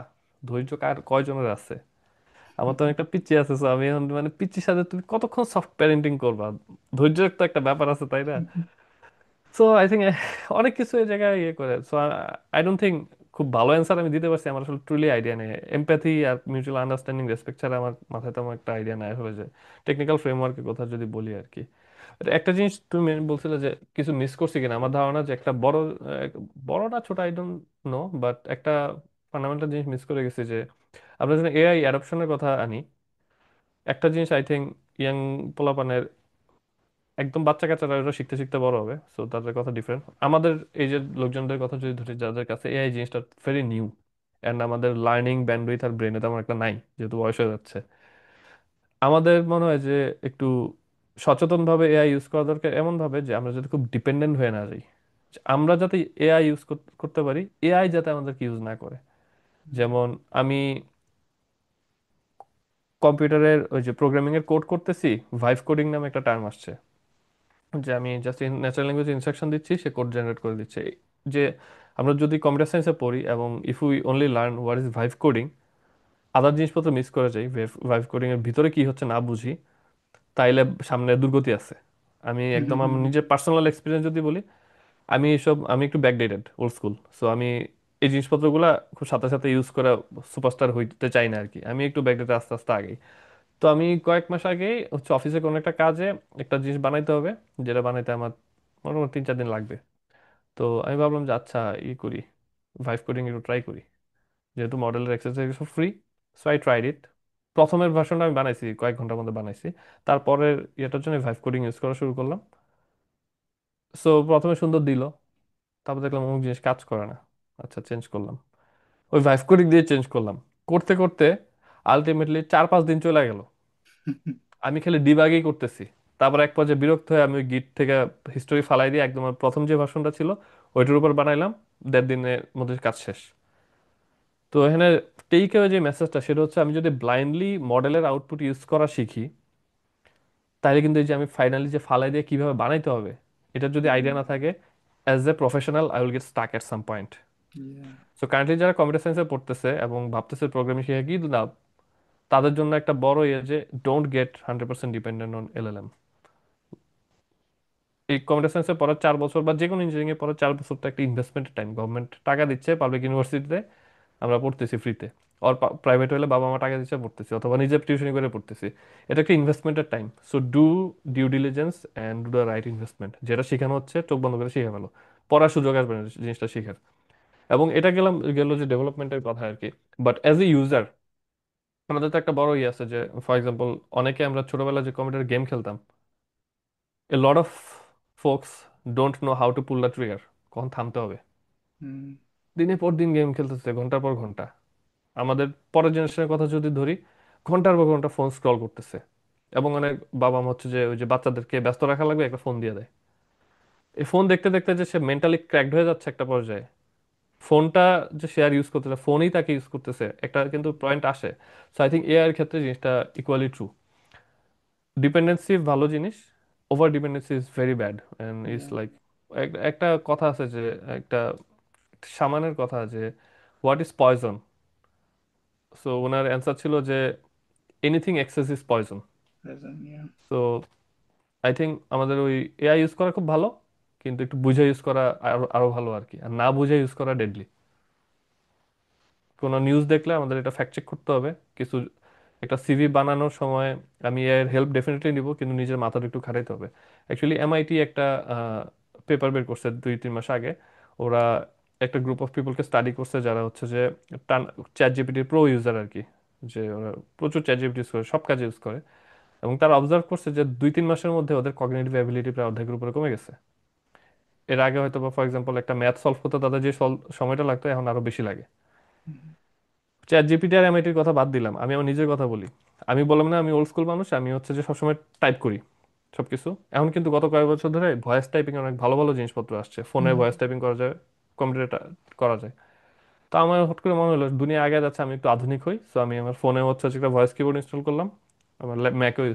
ধৈর্য কার কয়জনের আছে? আমার তো অনেকটা পিচ্চি আছে, so আমি এখন মানে পিচ্চির সাথে তুমি কতক্ষণ সফট প্যারেন্টিং করবা? ধৈর্যের তো একটা ব্যাপার আছে, তাই না? হুম, হুম, সো আই থিঙ্ক অনেক কিছু এই জায়গায় ইয়ে করে। সো আই ডোন্ট থিঙ্ক খুব ভালো অ্যান্সার আমি দিতে পারছি। আমার আসলে ট্রুলি আইডিয়া নেই। এমপ্যাথি আর মিউচুয়াল আন্ডারস্ট্যান্ডিং, রেসপেক্ট ছাড়া আমার মাথায় তেমন একটা আইডিয়া নাই আসলে, যে টেকনিক্যাল ফ্রেমওয়ার্কের কথা যদি বলি আর কি। But একটা জিনিস তুমি বলছিলে যে কিছু মিস করছি কিনা, আমার ধারণা যে একটা বড় না ছোট আই ডোন্ট নো, বাট একটা ফান্ডামেন্টাল জিনিস মিস করে গেছি, যে আমরা যখন এআই অ্যাডপশনের কথা আনি, একটা জিনিস আই থিঙ্ক ইয়াং পোলাপানের একদম বাচ্চা কাচ্চারা ওরা শিখতে শিখতে বড় হবে, সো তাদের কথা ডিফারেন্ট। আমাদের এই যে লোকজনদের কথা যদি ধরি, যাদের কাছে এআই জিনিসটা ভেরি নিউ, অ্যান্ড আমাদের লার্নিং ব্যান্ডউইথ আর ব্রেনে তেমন একটা নাই, যেহেতু বয়স হয়ে যাচ্ছে, আমাদের মনে হয় যে একটু সচেতনভাবে এআই ইউজ করা দরকার, এমন ভাবে যে আমরা যাতে খুব ডিপেন্ডেন্ট হয়ে না যাই, যে আমরা যাতে এআই ইউজ করতে পারি, এআই যাতে আমাদেরকে ইউজ না করে। যেমন আমি কম্পিউটারের ওই যে প্রোগ্রামিং এর কোড করতেছি, ভাইভ কোডিং নামে একটা টার্ম আসছে, যে আমি জাস্ট ন্যাচারাল ল্যাঙ্গুয়েজ ইনস্ট্রাকশন দিচ্ছি, সে কোড জেনারেট করে দিচ্ছে। যে আমরা যদি কম্পিউটার সায়েন্সে পড়ি এবং if we only learn what is vibe coding, other জিনিসপত্র মিস করে যাই, ভাইভ কোডিং এর ভিতরে কি হচ্ছে না বুঝি, তাইলে সামনে দুর্গতি আছে। আমি একদম আমার নিজের পার্সোনাল এক্সপিরিয়েন্স যদি বলি, আমি একটু ব্যাকডেটেড, ওল্ড স্কুল, সো আমি এই জিনিসপত্রগুলা খুব সাথে সাথে ইউজ করে সুপারস্টার হইতে চাই না আর কি, আমি একটু ব্যাকডেটে আস্তে আস্তে আগেই। তো আমি কয়েক মাস আগে হচ্ছে অফিসে কোনো একটা কাজে একটা জিনিস বানাইতে হবে, যেটা বানাইতে আমার মোটামুটি 3-4 দিন লাগবে। তো আমি ভাবলাম যে আচ্ছা, করি, ভাইভ কোডিং একটু ট্রাই করি, যেহেতু মডেলের এক্সারসাইজ সব ফ্রি। সো আই ট্রাইড ইট। প্রথমের ভার্সনটা আমি বানাইছি, কয়েক ঘন্টার মধ্যে বানাইছি। তারপরের ইয়েটার জন্য ভাইভ কোডিং ইউজ করা শুরু করলাম। সো প্রথমে সুন্দর দিল, তারপর দেখলাম অমুক জিনিস কাজ করে না, আচ্ছা চেঞ্জ করলাম, ওই ভাইভ কোডিং দিয়ে চেঞ্জ করলাম। করতে করতে আলটিমেটলি 4-5 দিন চলে গেল, আমি খালি ডিবাগই করতেছি। তারপর এক পর্যায়ে বিরক্ত হয়ে আমি ওই গিট থেকে হিস্টোরি ফালাই দিয়ে একদম আমার প্রথম যে ভার্সনটা ছিল ওইটার উপর বানাইলাম। 1.5 দিনের মধ্যে কাজ শেষ। তো এখানে টেইকে যে মেসেজটা, সেটা হচ্ছে আমি যদি ব্লাইন্ডলি মডেলের আউটপুট ইউজ করা শিখি, তাহলে কিন্তু এই যে আমি ফাইনালি যে ফালাই দিয়ে কিভাবে বানাইতে হবে, এটার যদি আইডিয়া না থাকে, as a professional I will get Starc at some point. So currently যারা কম্পিউটার সায়েন্সে পড়তেছে এবং ভাবতেছে প্রোগ্রামিং শিখে কি লাভ, তাদের জন্য একটা বড় ইয়ে যে don't get 100% dependent on LLM. এই কম্পিউটার সায়েন্সে পড়ার 4 বছর বা যে কোনো ইঞ্জিনিয়ারিং এ পড়ার 4 বছর তো একটা ইনভেস্টমেন্টের টাইম। গভর্নমেন্ট টাকা দিচ্ছে পাবলিক ইউনিভার্সিটিতে, আমরা পড়তেছি ফ্রিতে। আর প্রাইভেট হলে বাবা মা টাকা দিচ্ছে পড়তেছি, অথবা নিজে টিউশনি করে পড়তেছি। এটা একটা ইনভেস্টমেন্টের time. So do due diligence and do the right investment. যেটা শেখানো হচ্ছে চোখ বন্ধ করে শিখে ফেলো, পড়ার সুযোগ আসবে না জিনিসটা শিখার। এবং এটা গেল যে ডেভেলপমেন্টের কথা আর কি। বাট অ্যাজ এ ইউজার আমাদের তো একটা বড় ইয়ে আছে যে, ফর এক্সাম্পল, অনেকে আমরা ছোটবেলায় যে কম্পিউটার গেম খেলতাম, a lot of folks don't know how to pull the trigger, কখন থামতে হবে। দিনের পর দিন গেম খেলতেছে, ঘন্টার পর ঘন্টা। আমাদের পরের জেনারেশনের কথা যদি ধরি, ঘন্টার পর ঘন্টা ফোন স্ক্রল করতেছে। এবং অনেক বাবা মা হচ্ছে যে ওই যে বাচ্চাদেরকে ব্যস্ত রাখা লাগবে, একটা ফোন দিয়ে দেয়। এই ফোন দেখতে দেখতে যে সে মেন্টালি ক্র্যাকড হয়ে যাচ্ছে একটা পর্যায়ে, ফোনটা যে সে আর ইউজ করতেছে, ফোনই তাকে ইউজ করতেছে, একটা কিন্তু পয়েন্ট আসে। সো আই থিঙ্ক এআই এর ক্ষেত্রে জিনিসটা ইকুয়ালি ট্রু। ডিপেন্ডেন্সি ভালো জিনিস, over dependency is very bad and is like, একটা কথা আছে যে, একটা শামানের কথা যে হোয়াট ইজ পয়জন। সো ওনার অ্যান্সার ছিল যে anything excess is poison. So I think আমাদের ওই এআই ইউজ করা খুব ভালো, কিন্তু একটু বুঝে ইউজ করা আরো আরো ভালো আর কি। আর না বুঝে ইউজ করা ডেডলি। কোনো নিউজ দেখলে আমাদের এটা ফ্যাক্ট চেক করতে হবে। কিছু একটা সিভি বানানোর সময় আমি এর হেল্প ডেফিনেটলি নিব, কিন্তু নিজের মাথাটা একটু খাটাইতে হবে। অ্যাকচুয়ালি এমআইটি একটা পেপার বের করছে 2-3 মাস আগে। ওরা একটা গ্রুপ অফ পিপলকে স্টাডি করছে, যারা হচ্ছে যে চ্যাট জিপিটি প্রো ইউজার আর কি, যে ওরা প্রচুর চ্যাট জিপিটি ইউজ করে, সব কাজে ইউজ করে। এবং তারা অবজার্ভ করছে যে 2-3 মাসের মধ্যে ওদের কগনিটিভ অ্যাবিলিটি প্রায় অর্ধেকের উপরে কমে গেছে। এর আগে হয়তো বা ফর এক্সাম্পল একটা ম্যাথ সলভ করতে তাদের যে সময়টা লাগতো, এখন আরো বেশি লাগে। চ্যাট জিপিটি আর এমআইটির কথা বাদ দিলাম, আমি আমার নিজের কথা বলি। আমি বললাম না আমি ওল্ড স্কুল মানুষ, আমি হচ্ছে যে সবসময় টাইপ করি সবকিছু। এখন কিন্তু গত কয়েক বছর ধরে ভয়েস টাইপিং অনেক ভালো ভালো জিনিসপত্র আসছে, ফোনে ভয়েস টাইপিং করা যায়, কম্পিউটারে করা যায়। তো আমার হট করে মনে হলো দুনিয়া আগে যাচ্ছে, আমি একটু আধুনিক হই। সো আমি আমার ফোনে হচ্ছে হচ্ছে একটা ভয়েস কিবোর্ড ইনস্টল করলাম, আমার ম্যাকেও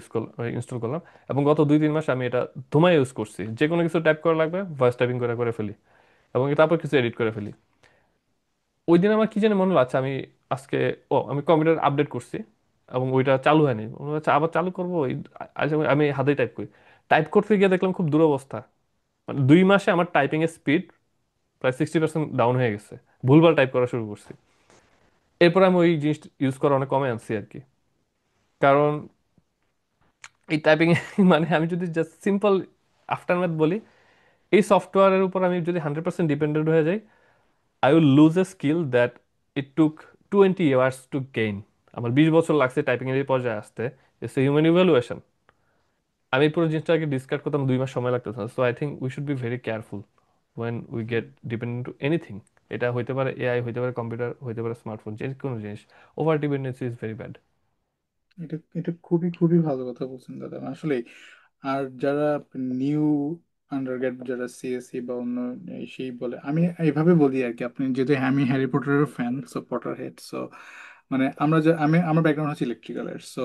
ইনস্টল করলাম। এবং গত 2-3 মাস আমি এটা ধুমায় ইউজ করছি, যে কোনো কিছু টাইপ করা লাগবে ভয়েস টাইপিং করে করে ফেলি, এবং তারপর কিছু এডিট করে ফেলি। ওই দিন আমার কি জানি মনে হলো, আচ্ছা আমি আজকে, আমি কম্পিউটার আপডেট করছি এবং ওইটা চালু হয়নি, মনে হচ্ছে আবার চালু করবো। আজ আমি হাতেই টাইপ করি, টাইপ করতে গিয়ে দেখলাম খুব দুরবস্থা। মানে 2 মাসে আমার টাইপিং এর স্পিড প্রায় 60% ডাউন হয়ে গেছে, ভুলভাল টাইপ করা শুরু করছি। এরপর আমি ওই জিনিস ইউজ করা অনেক কমে আনছি আর কি। কারণ এই টাইপিং মানে আমি যদি জাস্ট সিম্পল আফটারম্যাথ বলি, এই সফটওয়্যারের উপর আমি যদি 100% ডিপেন্ডেন্ট হয়ে যাই, I will lose a skill that it took 20 years to gain. আমার 20 বছর লাগছে টাইপিং এর এই পর্যায়ে আসতে। It's a human evaluation. আমি পুরো জিনিসটাকে ডিসকার্ড করতাম 2 মাস সময় লাগতো। So I think we should be very careful when we get dependent to anything. এটা হইতে পারে এআই, হইতে পারে কম্পিউটার, হইতে পারে স্মার্টফোন, যে কোনো জিনিস। Over dependency is very bad. এটা এটা খুবই খুবই ভালো কথা বলছেন দাদা, আসলে। আর যারা নিউ আন্ডারগ্রেড, যারা সিএসসি বা অন্য সেই বলে, আমি এইভাবে বলি আর কি, আপনি যেহেতু আমি হ্যারি পটারের fan, so Potterhead, so মানে আমরা যে আমি আমার ব্যাকগ্রাউন্ড হচ্ছে ইলেকট্রিক্যালের, সো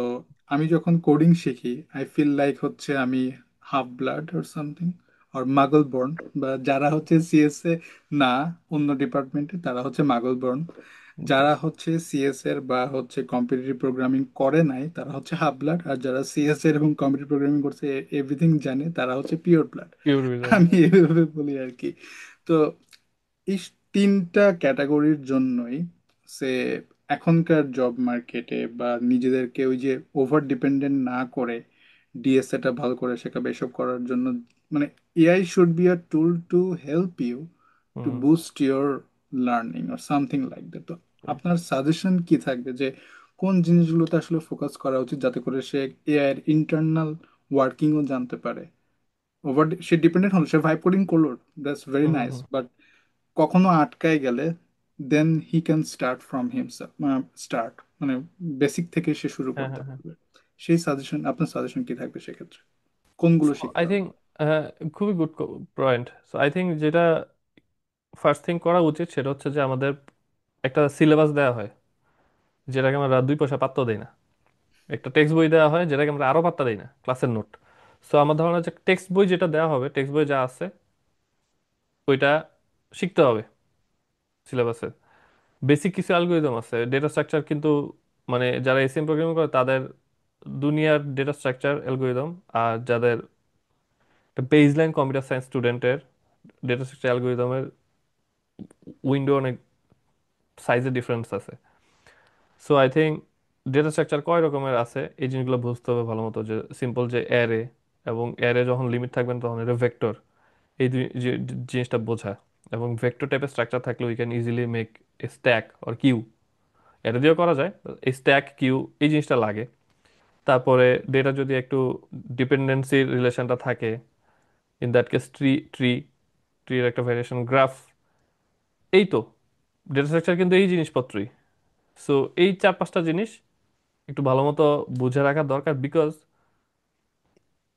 আমি যখন কোডিং শিখি আই ফিল লাইক হচ্ছে আমি হাফ ব্লাড অর সামথিং, আর মাগল বর্ন। বা যারা হচ্ছে সিএসএ না, অন্য ডিপার্টমেন্টে, তারা হচ্ছে মাগল বর্ন। জি। যারা হচ্ছে সিএস এর বা হচ্ছে কম্পিটিটিভ প্রোগ্রামিং করে নাই, তারা হচ্ছে হাফ ব্লাড। আর যারা সিএস এর এবং কম্পিটিটিভ প্রোগ্রামিং করছে, এভরিথিং জানে, তারা হচ্ছে পিওর ব্লাড। পিওর বিজন। আমি এইভাবে বলি আর কি। তো এই তিনটা ক্যাটাগরির জন্যই সে এখনকার জব মার্কেটে বা নিজেদেরকে ওই যে ওভার ডিপেন্ডেন্ট না করে ডিএসএটা ভালো করে শেখাবে, এসব করার জন্য মানে AI should be a tool to help you to hmm. Boost your learning or something like that. তো আপনার সাজেশন কি থাকবে যে কোন জিনিসগুলোতে আসলে ফোকাস করা উচিত, যাতে করে সে এআই এর ইন্টারনাল ওয়ার্কিংও জানতে পারে? ওভার সে ডিপেন্ডেন্ট হলো, সে ভাইব কোডিং করলো, that's very hmm. Nice, hmm. But কখনো আটকায় গেলে then he can start from himself, start মানে বেসিক থেকে সে শুরু হ্যাঁ, করতে হ্যাঁ, হ্যাঁ। পারবে। সেই সাজেশন, আপনার সাজেশন কি থাকবে সেক্ষেত্রে, কোনগুলো শিখতে আই হবে? থিঙ্ক খুবই good point. So I think যেটা ফার্স্ট থিং করা উচিত সেটা হচ্ছে যে আমাদের একটা সিলেবাস দেওয়া হয়, যেটাকে আমরা 2 পয়সা পাত্তা দেই না। একটা টেক্সট বই দেওয়া হয় যেটাকে আমরা আরো পাত্তা দেই না, ক্লাসের নোট। সো আমার ধারণা যে টেক্সট বই যেটা দেওয়া হবে, টেক্সট বই যা আছে ওইটা শিখতে হবে সিলেবাসে। বেসিক কিছু অ্যালগোরিদম আছে, ডেটা স্ট্রাকচার কিন্তু, মানে যারা এসিএম প্রোগ্রামিং করে তাদের দুনিয়ার ডেটা স্ট্রাকচার অ্যালগোরিদম, আর যাদের বেসলাইন কম্পিউটার সায়েন্স স্টুডেন্টের ডেটা স্ট্রাকচার অ্যালগোরিদমের উইন্ডো অনেক সাইজের ডিফারেন্স আছে। So I think data structure কয় রকমের আছে এই জিনিসগুলো বুঝতে হবে ভালো মতো। যে সিম্পল যে অ্যারে, এবং অ্যারে যখন লিমিট থাকবেন তখন এটা ভেক্টর, এই দুই জিনিসটা বোঝা। এবং ভেক্টর টাইপের স্ট্রাকচার থাকলে we can easily make a stack or queue, এটা দিয়েও করা যায়। এই স্ট্যাক কিউ এই জিনিসটা লাগে। তারপরে ডেটা যদি একটু ডিপেন্ডেন্সির রিলেশনটা থাকে, in that case tree, tree ট্রির একটা ভ্যারিয়েশন গ্রাফ। এই তো ডেটা স্ট্রাকচার কিন্তু এই জিনিসপত্রই। সো এই 4-5টা জিনিস একটু ভালো মতো বুঝে রাখা দরকার, বিকজ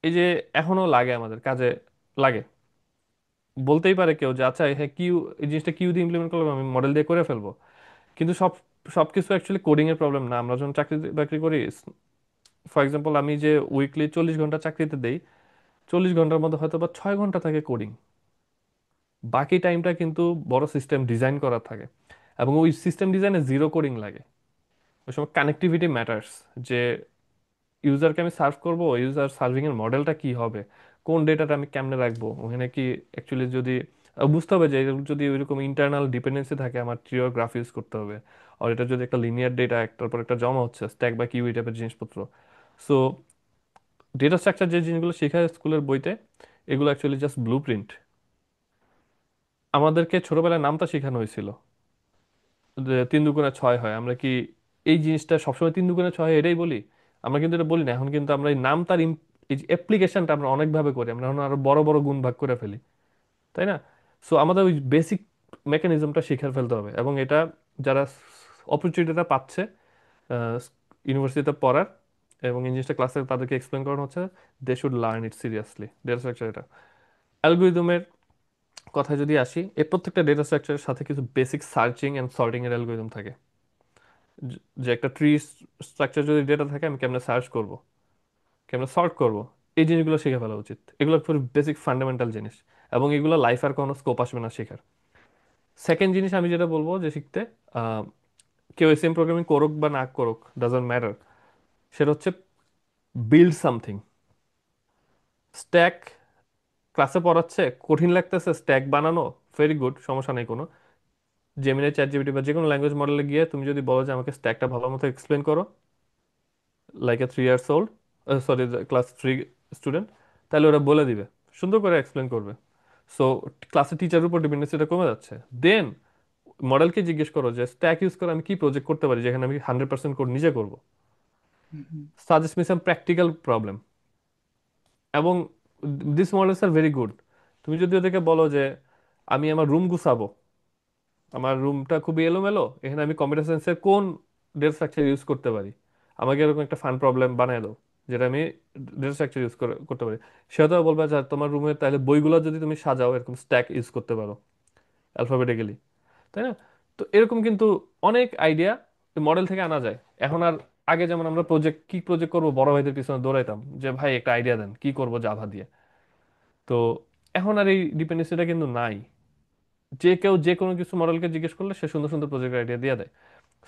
এই যে এখনো লাগে, আমাদের কাজে লাগে। বলতেই পারে কেউ যে আচ্ছা হ্যাঁ কিউ, এই জিনিসটা কিউ দিয়ে ইমপ্লিমেন্ট করলাম, আমি মডেল দিয়ে করে ফেলবো। কিন্তু সবকিছু অ্যাকচুয়ালি কোডিং এর প্রবলেম না। আমরা যখন চাকরি বাকরি করি, ফর এক্সাম্পল আমি যে উইকলি 40 ঘন্টা চাকরিতে দেই, 40 ঘন্টার মধ্যে হয়তো বা 6 ঘন্টা থাকে কোডিং। বাকি টাইমটা কিন্তু বড় সিস্টেম ডিজাইন করা থাকে, এবং ওই সিস্টেম ডিজাইনে জিরো কোডিং লাগে। ওই সময় কানেক্টিভিটি ম্যাটার্স, যে ইউজারকে আমি সার্ভ করব, ইউজার সার্ভিং এর মডেলটা কি হবে, কোন ডেটাটা আমি কেমনে রাখবো ওখানে, কি অ্যাকচুয়ালি যদি বুঝতে হবে যে এরকম যদি ওইরকম ইন্টারনাল ডিপেন্ডেন্সি থাকে, আমার ট্রিও গ্রাফ ইউজ করতে হবে। আর এটা যদি একটা লিনিয়ার ডেটা একটার পর একটা জমা হচ্ছে, স্ট্যাক বা কিউ এই টাইপের জিনিসপত্র। সো ডেটা স্ট্রাকচার যে জিনিসগুলো শেখায় স্কুলের বইতে, এগুলো অ্যাকচুয়ালি জাস্ট ব্লু প্রিন্ট। আমাদেরকে ছোটবেলায় নামতা শেখানো হয়েছিল যে 3 দুগুণে 6 হয়। আমরা কি এই জিনিসটা সবসময় 3 দুগুণে 6 হয় এটাই বলি? আমরা কিন্তু এটা বলি না। এখন কিন্তু আমরা এই নাম তার এই যে অ্যাপ্লিকেশনটা আমরা অনেকভাবে করি, আমরা এখন আরো বড় বড় গুণ ভাগ করে ফেলি, তাই না? সো আমাদের ওই বেসিক মেকানিজমটা শিখে ফেলতে হবে। এবং এটা যারা অপরচুনিটিটা পাচ্ছে ইউনিভার্সিটিতে পড়ার, এবং এই জিনিসটা ক্লাসে তাদেরকে এক্সপ্লেন করানো হচ্ছে, they should learn it seriously. Data structure এটা, অ্যালগোরিদমের কথায় যদি আসি, এই প্রত্যেকটা ডেটা স্ট্রাকচারের সাথে কিছু বেসিক সার্চিং এন্ড সর্টিং এর অ্যালগোরিদম থাকে। যে একটা ট্রি স্ট্রাকচার যদি ডেটা থাকে, আমি কেমনে সার্চ করব, কেমনে সর্ট করব, এই জিনিসগুলো শিখে ফেলা উচিত। এগুলো খুব বেসিক ফান্ডামেন্টাল জিনিস, এবং এগুলো লাইফ আর কোনো স্কোপ আসবে না শেখার। সেকেন্ড জিনিস আমি যেটা বলবো যে শিখতে, আহ, কেউ এসএম প্রোগ্রামিং করুক বা না করুক, ডাজন্ট ম্যাটার, সেটা হচ্ছে বিল্ড সামথিং। স্ট্যাক ক্লাসে পড়াচ্ছে, কঠিন লাগতেছে স্ট্যাক বানানো, ভেরি গুড, সমস্যা নেই কোনো। জেমিনাই, চ্যাট জিপিটি বা যে কোনো ল্যাঙ্গুয়েজ মডেলে গিয়ে তুমি যদি বলো যে আমাকে স্ট্যাকটা ভালো মতো এক্সপ্লেন করো, like a 3 years old, sorry class 3 student, তাহলে ওরা বলে দিবে, সুন্দর করে এক্সপ্লেন করবে। সো ক্লাসের টিচারের উপর ডিপেন্ডেন্সিটা কমে যাচ্ছে। দেন মডেলকে জিজ্ঞেস করো যে স্ট্যাক ইউজ করে আমি কি প্রজেক্ট করতে পারি যেখানে আমি 100% কোড নিজে করবো। Hmm, hmm. Suggest me some practical problem. এবং this models are very good. তুমি যদি ওদেরকে বলো যে আমি আমার রুম গুছাবো, আমার রুমটা খুবই এলোমেলো, এখানে আমি কম্পিউটার সায়েন্সের কোন ডেটা স্ট্রাকচার ইউজ করতে পারি, আমাকে এরকম একটা ফান প্রবলেম বানায় দাও যেটা আমি ডেটা স্ট্রাকচার ইউজ করতে পারি। সেটা বলবে যে তোমার রুমে তাহলে বইগুলো যদি তুমি সাজাও এরকম স্ট্যাক ইউজ করতে পারো অ্যালফাবেটিক্যালি, তাই না? তো এরকম কিন্তু অনেক আইডিয়া মডেল থেকে আনা যায় এখন। আর আগে যেমন আমরা কি প্রজেক্ট করবো বড় ভাইদের পিছনে দৌড়াইতাম যে ভাই একটা আইডিয়া দেন কি করবো জাভা দিয়ে। তো এখন আর এই ডিপেন্ডেন্সিটা কিন্তু নাই। যে কেউ যে কোনো কিছু মডেলকে জিজ্ঞেস করলে সে সুন্দর সুন্দর প্রজেক্ট আইডিয়া দিয়ে দেয়।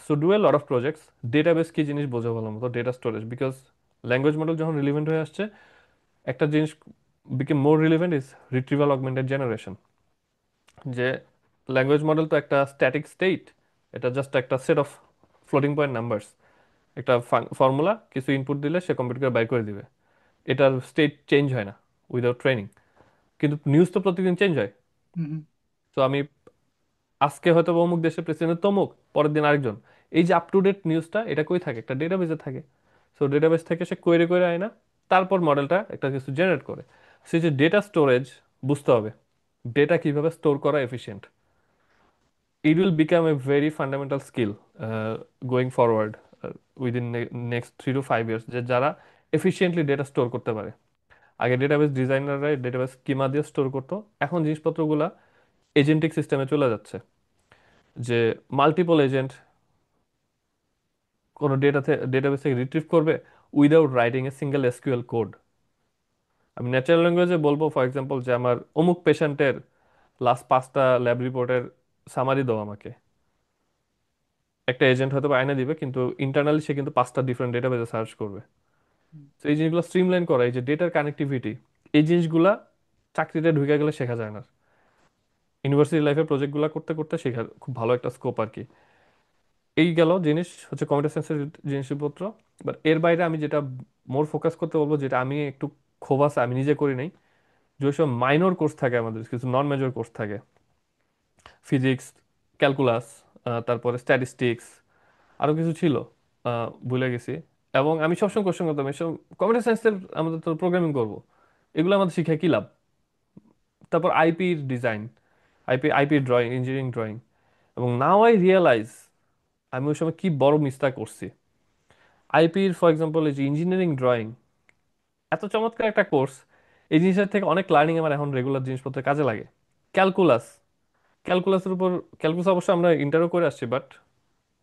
So do a lot of projects. Database কি জিনিস বোঝো ভালো মতো, data storage, because language model যখন রিলিভেন্ট হয়ে আসছে, একটা জিনিস became more relevant is retrieval augmented generation. যে ল্যাঙ্গুয়েজ মডেল তো একটা স্ট্যাটিক স্টেট, এটা জাস্ট একটা set of floating point numbers, একটা ফর্মুলা কিছু ইনপুট দিলে সে কম্পিউটার করে বাই করে দিবে। এটার স্টেট চেঞ্জ হয় না উইদাউট ট্রেনিং। কিন্তু নিউজ তো প্রতিদিন চেঞ্জ হয়। হুম। তো আমি আজকে হয়তো বা অমুক দেশের প্রেসিডেন্ট তমুক, পরের দিন আরেকজন, এই যে আপ টু ডেট নিউজটা এটা কই থাকে, একটা ডেটাবেসে থাকে। সো ডেটাবেস থেকে সে কোয়েরি করে আয় না, তারপর মডেলটা একটা কিছু জেনারেট করে। সেই যে ডেটা স্টোরেজ বুঝতে হবে, ডেটা কিভাবে স্টোর করা efficient. It will become a very fundamental skill going forward within next 3 to 5 years, যে যারা এফিশিয়েন্টলি ডেটা স্টোর করতে পারে। আগে ডেটাবেস ডিজাইনাররা ডেটাবেস স্কিমা দিয়ে স্টোর করতো, এখন জিনিসপত্রগুলা এজেন্টিক সিস্টেমে চলে যাচ্ছে। যে মাল্টিপল এজেন্ট কোনো ডেটাবেস থেকে রিট্রিভ করবে without writing a single SQL code. আমি ন্যাচারাল ল্যাঙ্গুয়েজে বলবো ফর এক্সাম্পল যে আমার অমুক পেশেন্টের লাস্ট 5টা ল্যাব রিপোর্টের সামারি দাও আমাকে, একটা এজেন্ট হয়তো বা আইনা দিবে, কিন্তু ইন্টারনালি সে কিন্তু 5টা ডিফারেন্ট ডেটাবেসে সার্চ করবে। তো এই জিনিসগুলো স্ট্রিমলাইন করা, এই যে ডেটার কানেক্টিভিটি, এই জিনিসগুলা চাকরিতে ঢুকে গেলে শেখা যায় না। ইউনিভার্সিটি লাইফে প্রজেক্টগুলো করতে করতে শেখার খুব ভালো একটা স্কোপ আর কি। এই গেল জিনিস হচ্ছে কম্পিউটার সায়েন্সের জিনিসপত্র। বাট এর বাইরে আমি যেটা মোর ফোকাস করতে বলবো, যেটা আমি একটু ক্ষোভ আছে আমি নিজে করি নাই, যেসব মাইনর কোর্স থাকে আমাদের, কিছু নন মেজর কোর্স থাকে, ফিজিক্স, ক্যালকুলাস, তারপরে স্ট্যাটিস্টিক্স, আরো কিছু ছিল, ভুলে গেছি। এবং আমি সবসময় কোশ্চেন করতাম এসব কম্পিউটার সায়েন্সের, আমাদের তো প্রোগ্রামিং করব, এগুলো আমাদের শিখে কি লাভ? তারপর আইপির design, IP drawing, engineering drawing. এবং নাও আই রিয়েলাইজ আমি ওই সময় কি বড় মিস্টেক করছি। আইপির ফর এক্সাম্পল এই যে ইঞ্জিনিয়ারিং ড্রয়িং, এত চমৎকার একটা কোর্স, এই জিনিসের থেকে অনেক লার্নিং আমার এখন রেগুলার জিনিসপত্রের কাজে লাগে। ক্যালকুলাস, ক্যালকুলাসের উপর, ক্যালকুলাস অবশ্য আমরা ইন্টারও করে আসছি, বাট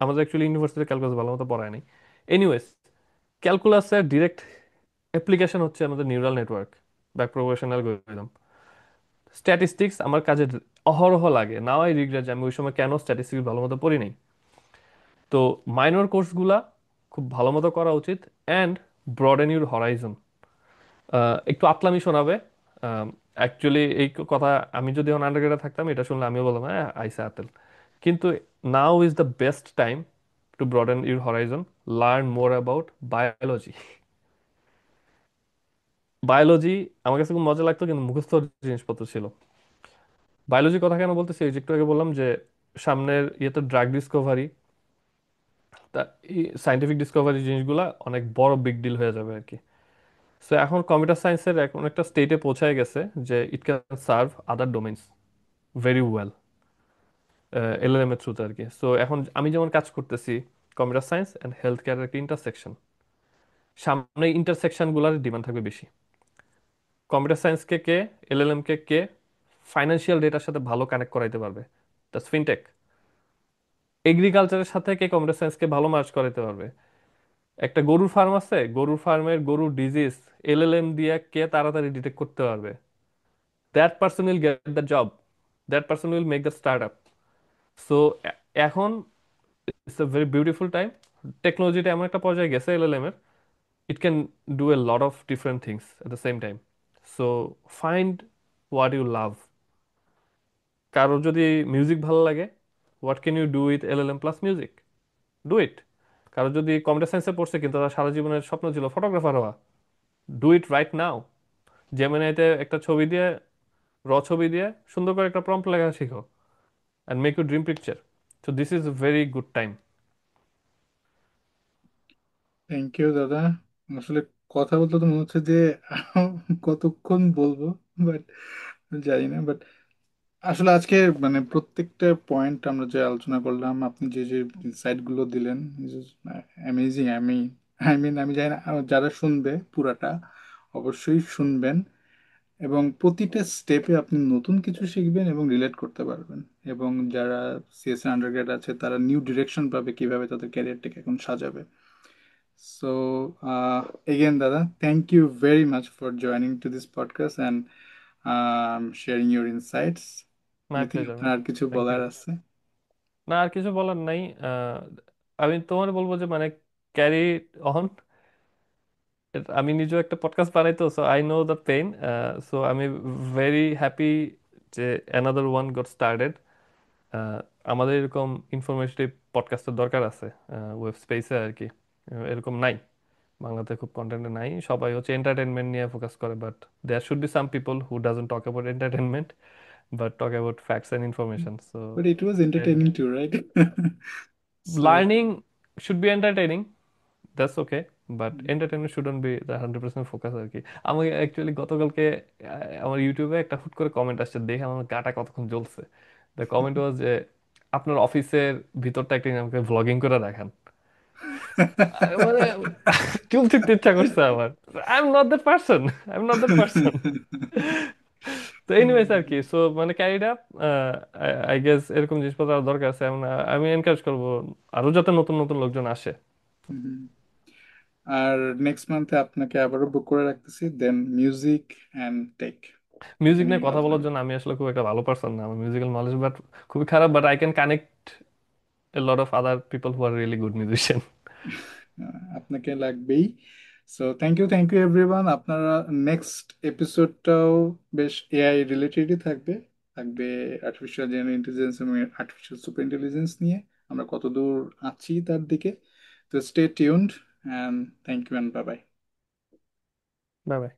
আমাদের অ্যাকচুয়ালি ইউনিভার্সিটিতে ক্যালকুলাস ভালো মতো পড়ায় নাই। এনিওয়েজ, ক্যালকুলাসের ডিরেক্ট অ্যাপ্লিকেশন হচ্ছে আমাদের neural network, back proportional algorithm. Statistics আমার কাজে অহরহ লাগে। নাও আই রিগ্রেট যে আমি ওই সময় কেন স্ট্যাটিস্টিক্স ভালো মতো পড়ি নাই। তো মাইনর কোর্সগুলা খুব ভালো মতো করা উচিত। And broaden your Horizon. একটু আতলামি শোনাবে অ্যাকচুয়ালি এই কথা। আমি যদি এখন আন্ডারগ্রেডে থাকতাম এটা শুনলে আমিও বললাম হ্যাঁ আইসা আতেল। কিন্তু now is the best time to broaden your Horizon, learn more about biology. Biology আমার কাছে খুব মজা লাগতো, কিন্তু মুখস্থ জিনিসপত্র ছিল। বায়োলজির কথা কেন বলতেছি, এই যে একটু আগে বললাম যে সামনের ইয়েতে ড্রাগ ডিসকভারি, তা এই সাইন্টিফিক ডিসকভারি জিনিসগুলা অনেক বড় বিগ ডিল হয়ে যাবে আর কি। সো এখন কম্পিউটার সায়েন্সের এখন একটা স্টেটে পৌঁছায় গেছে যে it can serve other domains very well, LLM এর থ্রুতে আর কি। সো এখন আমি যেমন কাজ করতেছি কম্পিউটার সায়েন্স অ্যান্ড হেলথ কেয়ারের একটা ইন্টারসেকশন, সামনে ইন্টারসেকশন গুলার ডিমান্ড থাকবে বেশি। কম্পিউটার সায়েন্সকে কে, এলএলএম কে কে ফাইন্যান্সিয়াল ডেটার সাথে ভালো কানেক্ট করাইতে পারবে, দ্যাটস ফিনটেক। এগ্রিকালচারের সাথে কে কম্পিউটার সায়েন্সকে ভালো মার্চ করাইতে পারবে। একটা গরুর ফার্ম আছে, গরুর ফার্মের গরুর ডিজিজ এলএলএম দিয়ে কে তাড়াতাড়ি ডিটেক্ট করতে পারবে, that person will get the job, that person will make the start up. So এখন it's a very beautiful time. টেকনোলজিটা এমন একটা পর্যায়ে গেছে এলএলএম এর, it can do a lot of different things at the same time. So find what you love. কারো যদি music ভালো লাগে, what can you do with LLM plus music, do it. কারো যদি কম্পিউটার সায়েন্সে পড়ছে কিন্তু তার সারা জীবনের স্বপ্ন ছিল ফটোগ্রাফার হওয়া, ডু ইট রাইট নাও। জেমিনাইতে একটা ছবি দিয়ে, ছবি দিয়ে সুন্দর করে একটা প্রম্পট লেখা শিখো and make you dream picture. So this is a very good time. Thank you দাদা। আসলে কথা বলতে তো মনে হচ্ছে যে কতক্ষণ বলবো, বাট জানি না। বাট আসলে আজকে মানে প্রত্যেকটা পয়েন্ট আমরা যে আলোচনা করলাম, আপনি যে যে ইনসাইট গুলো দিলেন, অ্যামেজিং। আমি জানি না যারা শুনবে পুরাটা অবশ্যই শুনবেন, এবং প্রতিটা স্টেপে আপনি নতুন কিছু শিখবেন এবং রিলেট করতে পারবেন। এবং যারা সিএসএ আন্ডারগ্রেড আছে তারা নিউ ডিরেকশন পাবে কিভাবে তাদের ক্যারিয়ারটাকে এখন সাজাবে। সো এগেন দাদা, thank you very much for joining to this podcast and sharing your insights. My anything pleasure আপনার ম্যান। আর কিছু থ্যাংক বলার ইউ। আছে? না, আর কিছু বলার নাই। আমি তোমার বলবো যে মানে ক্যারি অন। আমি নিজেও একটা পডকাস্ট বানাই, তো so I know the pain. So আমি ভেরি হ্যাপি যে অ্যানাদার ওয়ান গট স্টার্টেড। আমাদের এরকম ইনফরমেটিভ পডকাস্টের দরকার আছে ওয়েব স্পেসে আর কি। এরকম নাই, বাংলাতে খুব কন্টেন্ট নাই। সবাই হচ্ছে এন্টারটেনমেন্ট নিয়ে ফোকাস করে, but there should be some people who doesn't talk about entertainment but talk about facts and information. So but it was entertaining too, right? So learning should be entertaining, that's okay, but entertainment shouldn't be the 100% focus আর কি। আমি actually গতকালকে আমার ইউটিউবে একটা হুট করে comment আসছে, দেখে আমার গাটা কতক্ষণ জ্বলছে। দ্য কমেন্ট ওয়াজ যে আপনার অফিসের ভিতরটা একদিন আমাকে ভ্লগিং করে দেখান। মানে চুল ছিঁড়তে ইচ্ছা করছে আমার। I am not that person, I am not that person. তো এনিওয়েজ আর কি, সো মানে ক্যারিড আপ। আই গেস এরকম জিনিসপত্র আরো দরকার আছে। আমি এনকারেজ করবো আরো যাতে নতুন নতুন লোকজন আসে। আর নেক্সট মান্থে আপনাকে আবারও বুক করে রাখতেছি, দেন মিউজিক অ্যান্ড টেক মিউজিক নিয়ে নিয়ে কথা আলোচনা বলার করব। জন্য আমি আসলে খুব একটা ভালো পারসন না, আমার মিউজিক্যাল নলেজ বাট খুবই খারাপ, but I can connect a lot of other people who are really good musician. আপনাকে লাগবেই। So thank you everyone. আপনারা নেক্সট এপিসোডটাও বেশ এআই রিলেটেডই থাকবে। থাকবে আর্টিফিশিয়াল জেনারেল ইন্টেলিজেন্স এবং আর্টিফিশিয়াল সুপার ইন্টেলিজেন্স নিয়ে, আমরা কতদূর আছি তার দিকে। তো stay tuned and thank you and bye bye. Bye by.